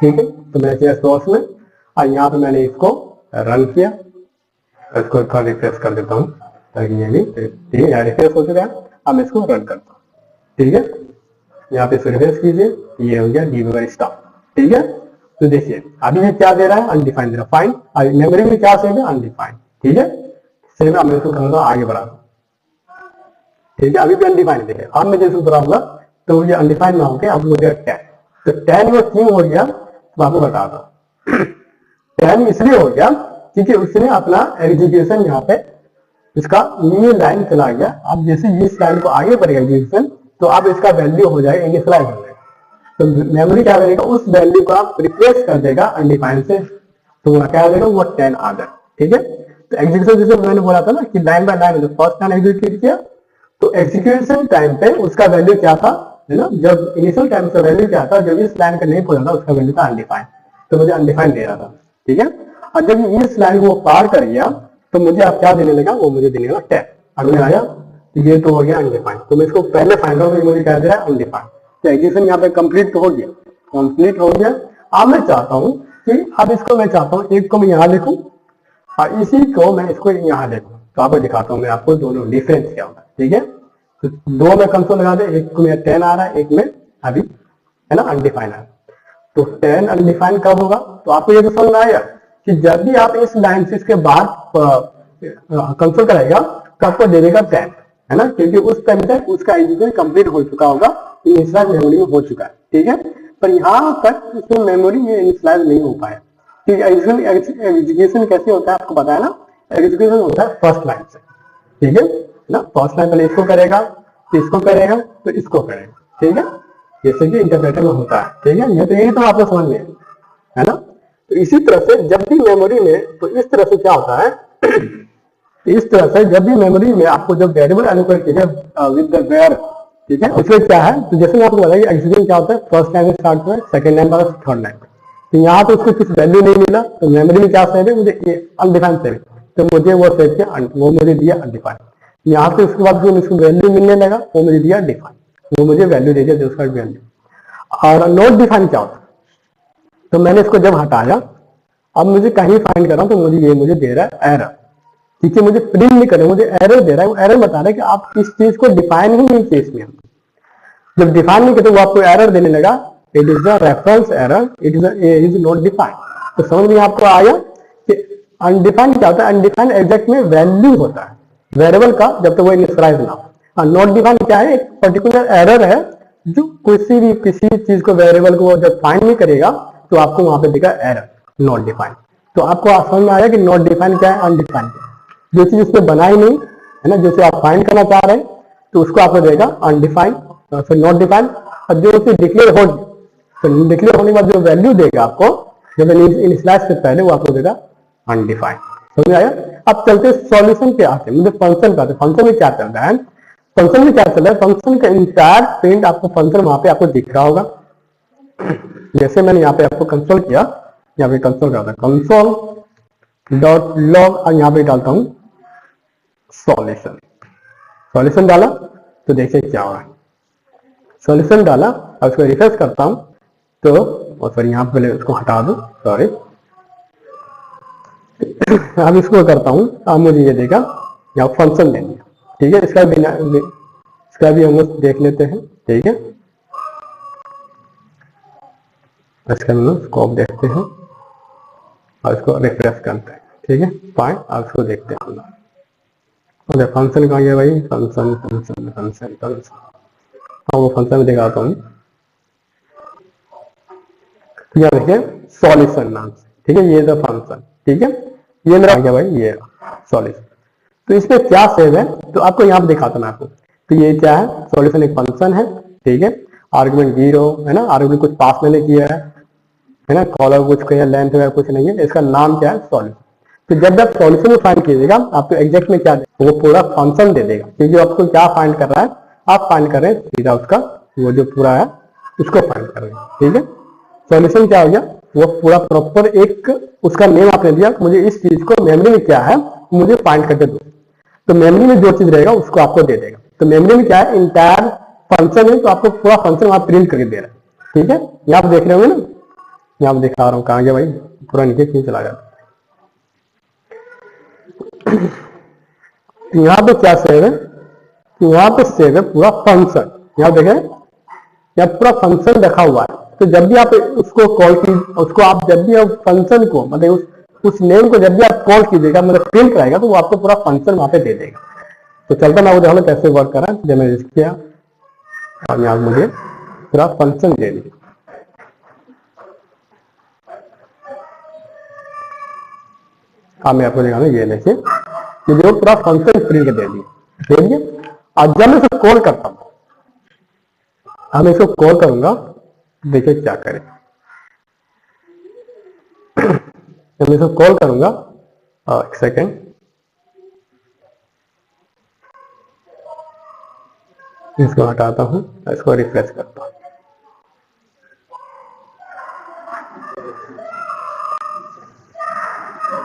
ठीक है। तो मैं किया सोर्स में और यहाँ पे मैंने इसको रन किया, इसको थोड़ा रिफ्रेश कर देता हूँ ताकि ये भी ठीक है, यहाँ रिफ्रेश हो चुका है। अब मैं इसको रन करता हूँ, ठीक है। यहाँ पे रिफ्रेश कीजिए, ये हो गया डिबगर स्टॉप, ठीक है। तो देखिए अभी ये क्या दे रहा है, अनडिफाइंड दे रहा है, फाइन। मेमोरी में क्या सेव है, अनडिफाइंड, ठीक है। सेव है, मैं इसको कहूंगा आगे बढ़ा, ठीक है। अभी भी अनडिफाइंड देखिए, अब मैं जैसे बढ़ाऊंगा तो ये अनडिफाइंड ना होकर अब हो गया 10। तो 10 वो क्यों हो गया तो आपको बताता हूँ। 10 इसलिए हो गया क्योंकि उसने अपना एग्जीक्यूशन यहाँ पे इसका ये लाइन चला गया। अब जैसे इस लाइन को आगे बढ़ेगा एग्जीक्यूशन, तो अब इसका वैल्यू हो जाएगा इनिशियलाइज हो जाएगा। तो मेमोरी क्या करेगा, उस वैल्यू को आप रिप्लेस कर देगा अनडिफाइंड से, तो क्या देगा वो 10 आ जाए, ठीक है। तो एग्जीक्यूशन जैसे मैंने बोला था ना कि line by line first line execute किया, तो एग्जीक्यूशन टाइम पे उसका वैल्यू क्या था, है ना, जब इनिशियल टाइम का वैल्यू क्या था, जब इस लाइन का नहीं पहुंचा था उसका वैल्यू था अनडिफाइंड, तो मुझे अनडिफाइंड दे रहा था, ठीक है। और जब इस लाइन को पार कर गया तो मुझे आप क्या देने लगा, वो मुझे देने लगा 10। अगले आया तो ये तो हो गया अनडिफाइंड, तो मैं इसको पहले फाइंड आउट मुझे क्या दे रहा है, अनडिफाइंड। तो एग्जीक्यूशन यहाँ पे कंप्लीट तो हो गया, कंप्लीट हो गया। अब मैं चाहता हूँ कि अब इसको मैं चाहता हूँ एक को मैं यहाँ लिखूं और इसी को मैं इसको यहाँ लिखूं। तो आपको दिखाता हूँ मैं आपको दोनों डिफरेंस क्या होता है, ठीक है। तो दो में कंसोल लगा दे, एक को में 10 आ रहा है, एक में अभी है ना अनडिफाइंड है। तो 10 अनडिफाइंड कब होगा, तो आपको ये तो समझ में आएगा कि जब भी आप इस लाइन से इसके बाद कंसोल कराएगा तो आपको दे देगा 10, है ना, क्योंकि उस टाइम तक उसका एग्जीक्यूशन कंप्लीट हो चुका होगा, इनिशियलाइज मेमोरी में हो चुका है, ठीक है। पर यहाँ तक इसमें मेमोरी में इनिशियलाइज नहीं हो पाया, ठीक है। एग्जीक्यूशन कैसे होता है आपको पता है ना, एग्जीक्यूशन होता है फर्स्ट लाइन से, ठीक है ना। फर्स्ट लाइन पहले इसको करेगा, तो इसको करेगा, तो इसको करेगा, ठीक है, जैसे कि इंटरप्रेटर में होता है, ठीक है। ये तो यही तो आपको समझ में है ना। तो इसी तरह से जब भी मेमोरी में, तो इस तरह से क्या होता है इस तरह से जब भी मेमोरी में आपको जब वेरिएबल एलोकेट कीजिए विद द वेयर, ठीक है, उसमें क्या है, तो जैसे आपको बताया एग्जीक्यूशन क्या होता है, फर्स्ट लाइन में स्टार्ट हुआ है, सेकंड लाइन बाद थर्ड लाइन, तो यहाँ तो उसको कुछ वैल्यू नहीं मिला, तो मेमोरी में क्या सेव है, मुझे अनडिफाइंड सेव है, तो मुझे वो सेव किया, वो मुझे दिया अनडिफाइंड। यहाँ पे उसके बाद जो इसको वैल्यू मिलने लगा वो मुझे दिया डिफाइन, वो मुझे वैल्यू दे दिया जो उसका वैल्यू। और नॉट डिफाइन क्या होता है, तो मैंने इसको जब हटाया, अब मुझे कहीं फाइंड कर रहा हूं तो मुझे दे रहा है एरर, ठीक है, मुझे प्रिंट नहीं कर रहा, मुझे एरर दे रहा है। वो एरर बता रहा है कि आप इस चीज को डिफाइन ही नहीं किए इसमें। जब डिफाइन नहीं करते वो आपको एरर देने लगा, it is the reference error, it is not defined. तो समझ में आपको आया कि अनडिफाइंड क्या होता है? अनडिफाइंड एग्जैक्ट में वैल्यू होता है वेरिएबल का जब तक वो इनिशियलाइज ना हो। नॉट डिफाइंड क्या है? एक पर्टिकुलर एरर है जो किसी चीज को वेरिएबल को जब फाइंड नहीं करेगा तो आपको वहां पे दिखा एरर नॉट डिफाइंड। तो आपको समझ में आया कि नॉट डिफाइंड क्या है, अनडिफाइंड क्या है। जो चीज उसने बनाई नहीं है ना, जैसे आप फाइंड करना चाह रहे हैं तो उसको आपको देगा अनडिफाइंड, फिर नॉट डिफाइंड। और जो उसे डिक्लेयर हो, तो डिक्लेयर होने के बाद जो वैल्यू देगा आपको जब इनिशियलाइज से पहले, वो आपको देगा अनडिफाइंड। समझ आया? अब चलते सॉल्यूशन पे आते हैं, मुझे फंक्शन पे आते हैं। फंक्शन में क्या चल रहा है? फंक्शन में क्या चल रहा है? फंक्शन का इंटायर प्रिंट आपको फंक्शन वहां पे आपको दिख रहा होगा। जैसे मैंने यहाँ पे आपको कंसोल किया, यहाँ पे कंसोल करता है कंसोल डॉट लॉग, और यहाँ पे डालता हूं सॉल्यूशन। सॉल्यूशन डाला तो देखिए क्या हो रहा है। सॉल्यूशन डाला और उसको रिफ्रेश करता हूं तो, और फिर यहाँ पहले उसको हटा दो, सॉरी। अब इसको करता हूं, अब मुझे ये देगा यहाँ फंक्शन दे दिया, ठीक है। इसका भी हम लोग देख लेते हैं, ठीक है। इसका हम लोग स्कोप देखते हैं और इसको रिफ्रेश करते हैं, ठीक है। फाइन, अब इसको देखते हैं हम लोग। फंक्शन कहाँ गया भाई? फंक्शन फंक्शन फंक्शन फंक्शन, हाँ वो फंक्शन में दिखाता हूँ। यहाँ देखिए सॉल्यूशन नाम से, ठीक है, ये द फंक्शन, ठीक है। ये मेरा क्या भाई? ये सॉल्यूशन। तो इसमें क्या सेव है तो आपको यहाँ पे दिखाता मैं आपको। तो ये क्या है? सॉल्यूशन एक फंक्शन है, ठीक है। आर्गुमेंट 0 है ना, आर्गुमेंट कुछ पास मैंने किया है ना, कॉलम कुछ कहीं लेंथ वगैरह कुछ नहीं है। इसका नाम क्या है? सॉल्यूशन। तो जब आप सॉल्यूशन में फाइंड कीजिएगा आपको एग्जैक्ट में क्या वो पूरा फंक्शन दे देगा, क्योंकि आपको क्या फाइंड कर रहा है, आप फाइंड कर रहे हैं सीधा उसका वो जो पूरा है उसको फाइंड कर रहे हैं, ठीक है। सॉल्यूशन क्या हो गया? वो पूरा प्रॉपर एक उसका नेम आपने दिया, मुझे इस चीज को मेमोरी में क्या है मुझे फाइंड करके दो। तो मेमोरी में जो चीज रहेगा उसको आपको दे देगा। तो मेमोरी में क्या है? इंटायर फंक्शन है, तो आपको पूरा फंक्शन वहां प्रिंट करके दे रहा है, ठीक है। यहाँ पे देख रहे होंगे ना, यहाँ पे दिखा रहा हूँ, कहाँ गया भाई? पूरा नीचे क्यों चला गया? यहाँ पे क्या सेव है? यहाँ पे सेव है पूरा फंक्शन। यहाँ देखें, यहाँ पूरा फंक्शन रखा हुआ है। तो जब भी आप उसको कॉल की, उसको आप जब भी आप फंक्शन को मतलब उस नेम को जब भी आप कॉल कीजिएगा, मतलब प्रिंट कराएगा, तो वो आपको पूरा फंक्शन वहां पे दे देगा। तो चलता मैं वो देखो कैसे वर्क कर रहा है। जब मैंने किया और यहाँ मुझे पूरा फंक्शन दे दिया, अब मैं आपको दिखाऊंगा। ये देखिए, ये जो पूरा फंक्शन प्रिंट के दे दिए। और जब मैं इसको कॉल करता हूं, अब मैं इसको कॉल करूंगा, देखिए क्या करें। जब मैं इसको कॉल करूंगा, एक सेकेंड, इसको हटाता हूं, इसको रिफ्रेश करता हूं।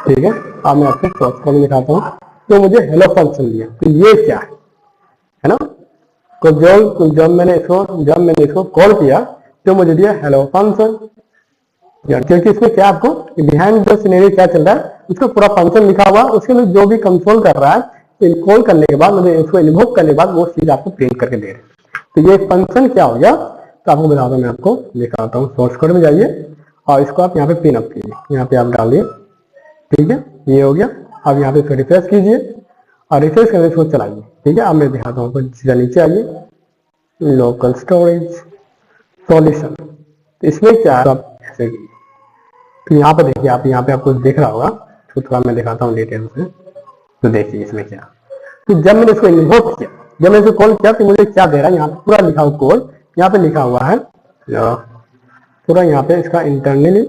ठीक है, अब मैं आपको सोच कर दिखाता हूं। तो मुझे हेलो फंक्शन दिया, तो ये क्या है ना? तो जब मैंने इसको कॉल किया तो मुझे दिया हेलो फंक्शन। क्योंकि इसमें क्या आपको बिहाइंड द सिनेरियो क्या चल रहा है उसका पूरा फंक्शन लिखा हुआ, उसके लिए जो भी कंसोल कर रहा है, तो कॉल करने के बाद मतलब इसको इन्वोक करने के बाद वो चीज आपको प्रिंट करके दे रहे हैं। तो ये फंक्शन क्या हो गया, तो आपको बताता हूँ, मैं आपको दिखाता हूँ। सोर्स कोड में जाइए और इसको आप यहाँ पे पिन अप कीजिए, यहाँ पे आप डालिए, ठीक है, ये हो गया। अब यहाँ पे इसको रिफ्रेश कीजिए और रिफ्रेश करके इसको चलाइए, ठीक है। अब मैं दिखाता हूँ, सीधा नीचे आइए, लोकल स्टोरेज सॉल्यूशन। तो इसमें क्या है, आप ऐसे तो यहाँ पे देखिए, आप यहाँ पे आपको दिख रहा होगा, तो थोड़ा मैं दिखाता हूँ डिटेल से। तो देखिए इसमें क्या, तो जब मैंने इसको इन्वोक किया, जब मैंने इसको कॉल किया, तो मुझे क्या दे रहा है, यहाँ पे पूरा लिखा हुआ कोड, यहाँ पे लिखा हुआ है पूरा, यहाँ पे इसका इंटरनली,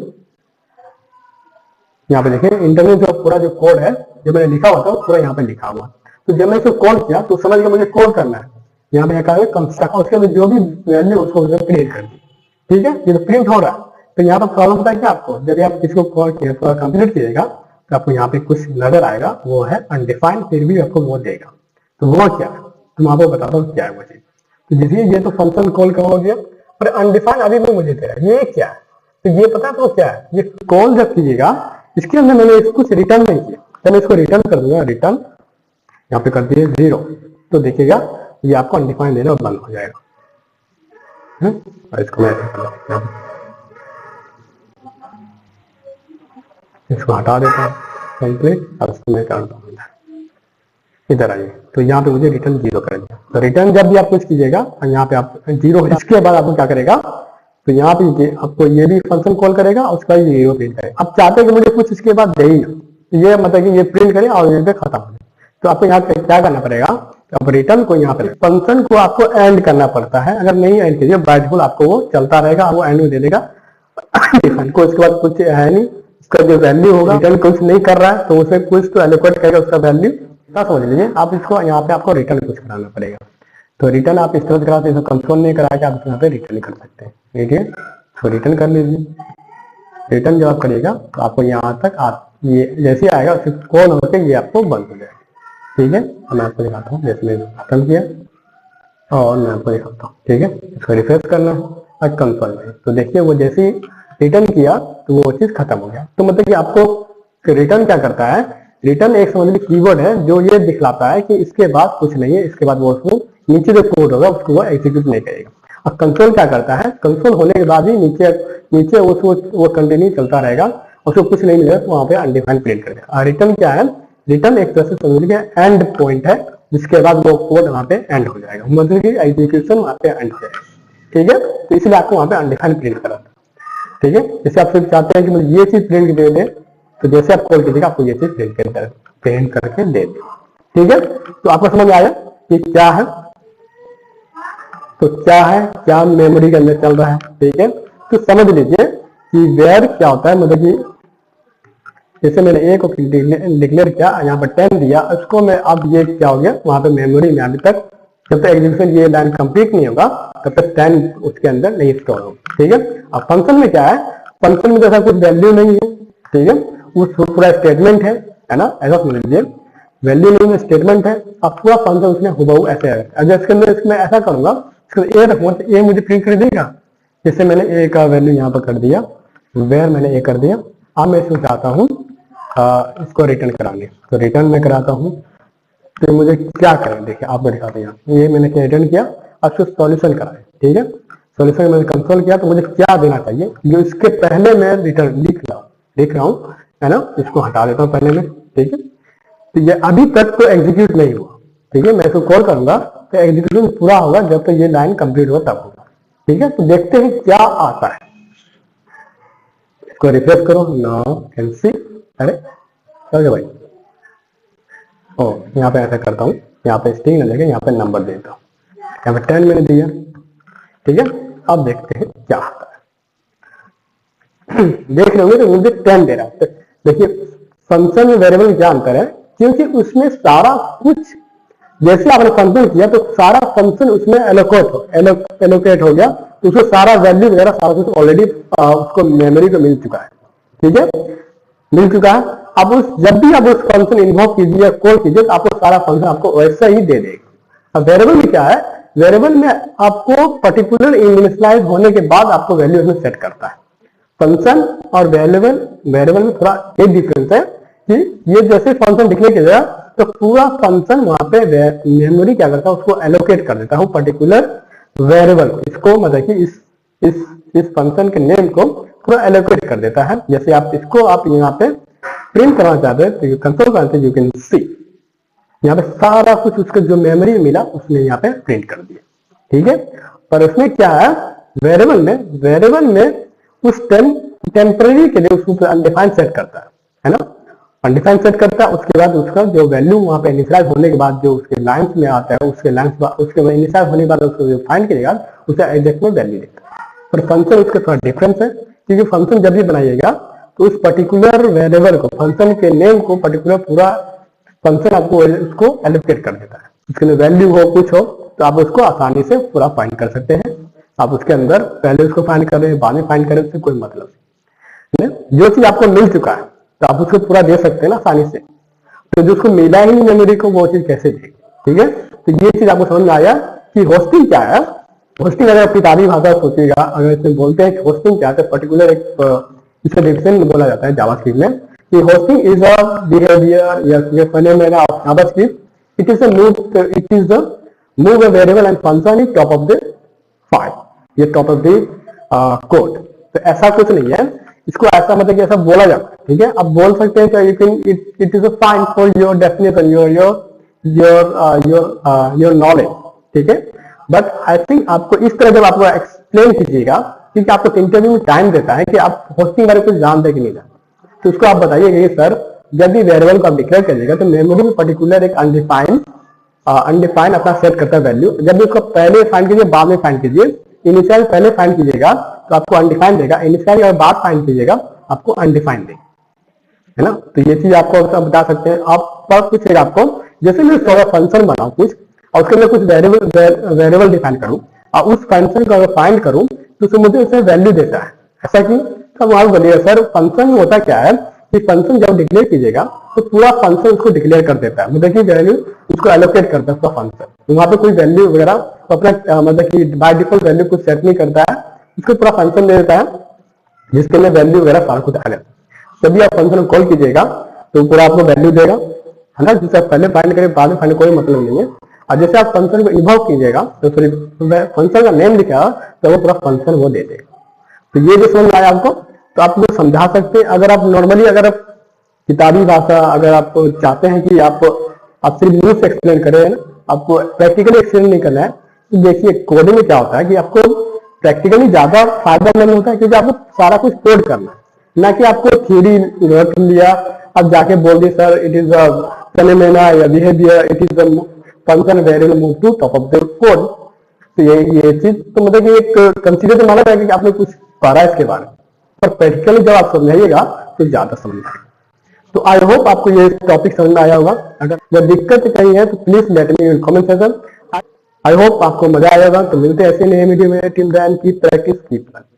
यहाँ पे देखिए इंटरनल जो पूरा जो कोड है जो मैंने लिखा हुआ था पूरा यहाँ पे लिखा हुआ। तो जब मैं इसको कॉल किया तो समझ गया मुझे कॉल करना है, यहाँ पे कहा कंस्ट्रक्ट, उसके अंदर जो भी वैल्यू उसको प्रिंट कर दी, ठीक है। ये तो प्रिंट हो रहा है। तो यहाँ पर प्रॉब्लम पता है क्या आपको, जब आप इसको कॉल किया पूरा कंप्लीट कीजिएगा तो आपको यहाँ पे कुछ नजर आएगा, वो है अनडिफाइंड, फिर भी आपको वो देगा। तो वो क्या है, तो मैं आपको बताता हूँ क्या है वो चीज। तो देखिए ये तो फंक्शन कॉल का हो गया, और अनडिफाइंड अभी भी मुझे दे रहा है, ये क्या है, तो ये पता है तो क्या है, ये कॉल जब कीजिएगा इसके अंदर मैंने इसको कुछ रिटर्न नहीं किया, तो मैं इसको रिटर्न कर दूंगा, रिटर्न यहाँ पे कर दिए 0, तो देखिएगा ये आपको अनडिफाइंड देना बंद हो जाएगा। और इसको मैं इसको हटा देता हूँ कंप्लीट, और इसको मैं करता हूँ इधर आइए, तो यहाँ पे मुझे रिटर्न 0 कर दिया। तो रिटर्न जब भी आप कुछ कीजिएगा और यहाँ पे आप 0, इसके बाद आपको क्या करेगा, तो यहाँ पे आपको ये भी फंक्शन कॉल करेगा और उसका 0 प्रिंट करेगा। अब चाहते हैं कि मुझे कुछ इसके बाद दे ही ना, ये मतलब कि ये प्रिंट करे और ये पे खत्म हो जाए, तो आपको यहाँ पे क्या करना पड़ेगा, तो आप रिटर्न को यहाँ पे फंक्शन को आपको एंड करना पड़ता है, अगर नहीं एंड कीजिए बाय डिफॉल्ट आपको वो चलता रहेगा, वो एंड में दे देगा को, इसके बाद कुछ है नहीं, उसका जो वैल्यू होगा रिटर्न कुछ नहीं कर रहा है तो उसे कुछ तो एलोकेट करेगा उसका वैल्यू, समझ लीजिए। आप इसको यहाँ पे आपको रिटर्न कुछ कराना पड़ेगा, तो रिटर्न आप इस तरह से कराते हैं, कंसोल नहीं करा के आप यहाँ पे रिटर्न कर सकते हैं, ठीक है। तो रिटर्न कर लीजिए, रिटर्न जब आप करिएगा तो आपको यहाँ तक आप ये जैसे आएगा कॉल होकर ये आपको बंद हो जाएगा, ठीक है। मैं आपको दिखाता हूँ, जैसे मैंने खत्म किया और मैं आपको दिखाता हूँ, ठीक है। इसको रिफ्रेश करना है और कंसोल में, तो देखिए वो जैसे रिटर्न किया तो वो चीज खत्म हो गया। तो मतलब कि आपको रिटर्न क्या करता है, रिटर्न एक समझ लीजिए कीवर्ड है जो ये दिखलाता है कि इसके बाद कुछ नहीं है, इसके बाद वो उसको नीचे जो कोड होगा उसको वो एग्जीक्यूट नहीं करेगा। और कंसोल क्या करता है, कंसोल होने के बाद ही नीचे उसको वो कंटिन्यू चलता रहेगा, उसको कुछ नहीं मिलेगा तो वहां पे अनडिफाइंड प्रिंट कर देगा। और रिटर्न क्या है, रिटर्न एक तरह से समझ लीजिए एंड पॉइंट है, जिसके बाद वो कोड वहां पे एंड हो जाएगा, मतलब कि एग्जीक्यूशन वहां पे एंड हो जाएगा, ठीक है। तो इसलिए आपको वहां पे अनडिफाइंड प्रिंट करा, ठीक है। जैसे आप सिर्फ चाहते हैं कि मुझे ये चीज प्रिंट दे दे, तो जैसे आप कॉल कीजिएगा आपको ये चीज प्रिंट करके दे दे, ठीक है। तो आपको समझ आया कि क्या है, तो क्या मेमोरी के अंदर चल रहा है, ठीक है। तो समझ लीजिए कि वेयर क्या होता है, मतलब कि जैसे मैंने ए को डिक्लेयर किया, यहाँ पर 10 दिया, उसको मैं अब ये क्या हो गया, वहां पे मेमोरी में अभी तक जब तक एग्जीक्यूशन ये लाइन कंप्लीट नहीं होगा तब तक 10 उसके अंदर नहीं स्टोर होगा, ठीक है। अब फंक्शन में क्या है, फंक्शन में तो ऐसा कुछ वैल्यू नहीं है, ठीक है, वो पूरा स्टेटमेंट है ना, ऐसा समझ लीजिए, वैल्यू नहीं है स्टेटमेंट है, अब पूरा फंक्शन उसमें हुबहू ऐसे है। अगर इसके अंदर इसमें ऐसा करूंगा, ए रखूंगा तो ए मुझे प्रिंट कर देगा, जैसे मैंने ए का वैल्यू यहाँ पर कर दिया, वेयर मैंने ए कर दिया। अब मैं इसको चाहता हूँ इसको रिटर्न कराने, तो रिटर्न में कराता हूँ, तो मुझे क्या करें, देखिए आपको दिखाते हैं, ये मैंने रिटर्न किया, अब इसको सॉल्यूशन कराए, ठीक है। सॉल्यूशन मैंने कंसोल किया, तो मुझे क्या देना चाहिए, जो इसके पहले मैं रिटर्न लिख रहा हूँ, है ना, इसको हटा देता हूँ पहले में, ठीक है। तो ये अभी तक तो एग्जीक्यूट नहीं हुआ, ठीक है, मैं इसको कॉल करूंगा तो एग्जीक्यूशन पूरा होगा जब तक ये लाइन कंप्लीट हो तब होगा, ठीक है। तो देखते हैं क्या आता है, इसको रिफ्रेश करो, नाउ कैन सी, अरे चलो भाई, ओ यहाँ पे ऐसा करता हूँ, यहाँ पे स्ट्रिंग न देके यहाँ पे नंबर देता हूँ, यहाँ पे 10 मैंने दिया, ठीक है। अब देखते हैं क्या आता है देख रहे होंगे तो मुझे 10 दे रहा है। देखिए फंक्शन में वेरिएबल में क्या अंतर है, क्योंकि उसमें सारा कुछ जैसे आपने फंक्शन किया तो सारा फंक्शन उसमें एलोकेट हो गया, तो उसको सारा वैल्यू वगैरह सारा कुछ ऑलरेडी उसको मेमोरी को मिल चुका है, ठीक है, मिल चुका है। अब जब भी आप उस फंक्शन इन्वोक कीजिए, कॉल कीजिए, तो आपको सारा फंक्शन आपको वैसा ही दे देगा। अब वेरिएबल में क्या है, वेरिएबल में आपको पर्टिकुलर इनिशियलाइज होने के बाद आपको वैल्यू उसमें सेट करता है। फंक्शन और वेरिएबल में थोड़ा एक डिफरेंस है कि ये जैसे फंक्शन डिक्लेयर किया तो पूरा फंक्शन वहां पे मेमोरी क्या करता है, उसको एलोकेट कर देता है पर्टिकुलर वेरिएबल, इसको मतलब कि इस फंक्शन के नेम को पूरा एलोकेट कर देता है। जैसे आप इसको आप यहाँ पे प्रिंट करना चाहते हैं तो ये कंसोल करते हैं, यू कैन सी यहाँ पे सारा कुछ उसका जो मेमोरी मिला उसने यहाँ पे प्रिंट कर दिया, ठीक है। पर उसमें क्या है, वेरिएबल में उस टेम्पररी के लिए उसको अनडिफाइंड सेट करता है ना, अनडिफाइंड सेट करता है। उसके बाद उसका जो वैल्यू वहां पे इनिशियलाइज होने के बाद जो उसके लाइंस में आता है, उसके इनिशियलाइज होने के बाद उसको जो फाइंड करेगा उसे एग्जैक्ट में वैल्यू देता है। पर फंक्शन उसके थोड़ा डिफरेंस है, क्योंकि फंक्शन जब भी बनाइएगा तो उस पर्टिकुलर वेरिएबल को, फंक्शन के नेम को पर्टिकुलर पूरा फंक्शन आपको उसको एलोकेट कर देता है। उसके लिए वैल्यू हो कुछ हो तो आप उसको आसानी से पूरा फाइंड कर सकते हैं। आप उसके अंदर पहले उसको फाइंड करें बाद में फाइंड करें, उससे कोई मतलब नहीं। जो चीज आपको मिल चुका है तो आप उसको पूरा दे सकते हैं ना आसानी से, तो जो उसको मिला ही मेमोरी को वो चीज कैसे देगी, ठीक है, तो ये चीज आपको समझ में आया कि होस्टिंग क्या है। होस्टिंग अगर किताबी भाषा सोचिएगा, अगर इसमें बोलते हैं कि होस्टिंग क्या है, तो पर्टिकुलर एक इसका डिफिनेशन बोला जाता है जावास्क्रिप्ट में कि होस्टिंग इज अ बिहेवियर या phenomena of JavaScript. It is a move a variable and function in top of the file, ये टॉप ऑफ द कोड। तो ऐसा कुछ नहीं है, इसको ऐसा मतलब कि ऐसा बोला जाता है, ठीक है। अब बोल सकते हैं कि it is a fine for your definition, your knowledge, ठीक है। बट आई थिंक आपको इस तरह जब आपको एक्सप्लेन कीजिएगा, क्योंकि आपको इंटरव्यू में टाइम देता है कि आप होस्टिंग बारे कुछ जानते कि नहीं जानते, तो उसको आप बताइएगा कि सर जब भी वेरिएबल को आप डिक्लेयर करिएगा तो मेमोरी में पर्टिकुलर एक अनडिफाइंड अपना सेट करता है वैल्यू। जब भी उसको पहले फाइंड कीजिए बाद में फाइंड कीजिए, इनिशियल पहले फाइंड कीजिएगा तो आपको अनडिफाइंड देगा, इनिशियल और बाद फाइंड कीजिएगा आपको अनडिफाइंड देगा, है ना। तो ये चीज आपको बता सकते हैं। आप पूछेगा आपको, जैसे मैं थोड़ा फंक्शन बनाऊं कुछ और उसके अंदर कुछ वेरिएबल डिफाइन करूं और उस फंक्शन को अगर फाइंड करूं तो उसमें मुझे उसे वैल्यू देता है, ऐसा कि तब आप बोलिएगा सर फंक्शन में होता क्या है कि फंक्शन जब डिक्लेयर कीजिएगा तो पूरा फंक्शन उसको डिक्लेयर कर देता है, मतलब कि वैल्यू उसको एलोकेट करता है उसका फंक्शन। तो वहां पे कोई वैल्यू वगैरह अपना मतलब कि बाय डिफॉल्ट वैल्यू कुछ सेट नहीं करता है, उसको पूरा फंक्शन दे देता है जिसके लिए वैल्यू वगैरह सारा कुछ आ जाता है। तभी आप फंक्शन कॉल कीजिएगा तो पूरा आपको वैल्यू देगा, है ना। जैसे आप पहले फाइंड करें बाद में फाइंड कोई मतलब नहीं है। और जैसे आप फंक्शन को इन्वॉल्व कीजिएगा तो फिर फंक्शन का नेम लिखा तो वो पूरा फंक्शन वो दे देगा। तो ये जो समझ आया आपको, तो आप लोग समझा सकते हैं। अगर आप नॉर्मली अगर आप किताबी भाषा अगर आप चाहते हैं कि आप सिर्फ न्यूज एक्सप्लेन करें, आपको प्रैक्टिकली एक्सप्लेन नहीं करना है, तो देखिए कोडिंग में क्या होता है कि आपको प्रैक्टिकली ज्यादा फायदा होता है क्योंकि आपको सारा कुछ कोड करना है, ना कि आपको थ्योरी रट लिया अब जाके बोल दिए sir it is a phenomena या behaviour, it is a function variable move to top of the code. तो ये चीज तो मतलब कि एक कंसीडर तो माना जाएगा कि आपने कुछ पढ़ा है इसके बारे में, पर प्रैक्टिकली जब आप समझाइएगा तो ज्यादा समझ आएगा। तो आई होप आपको ये टॉपिक समझ में आया होगा। अगर कोई दिक्कत कहीं है तो please let me in comment section. I hope आपको मजा आया होगा। तो मिलते हैं ऐसे नए वीडियो में। Till then keep practice keep learning.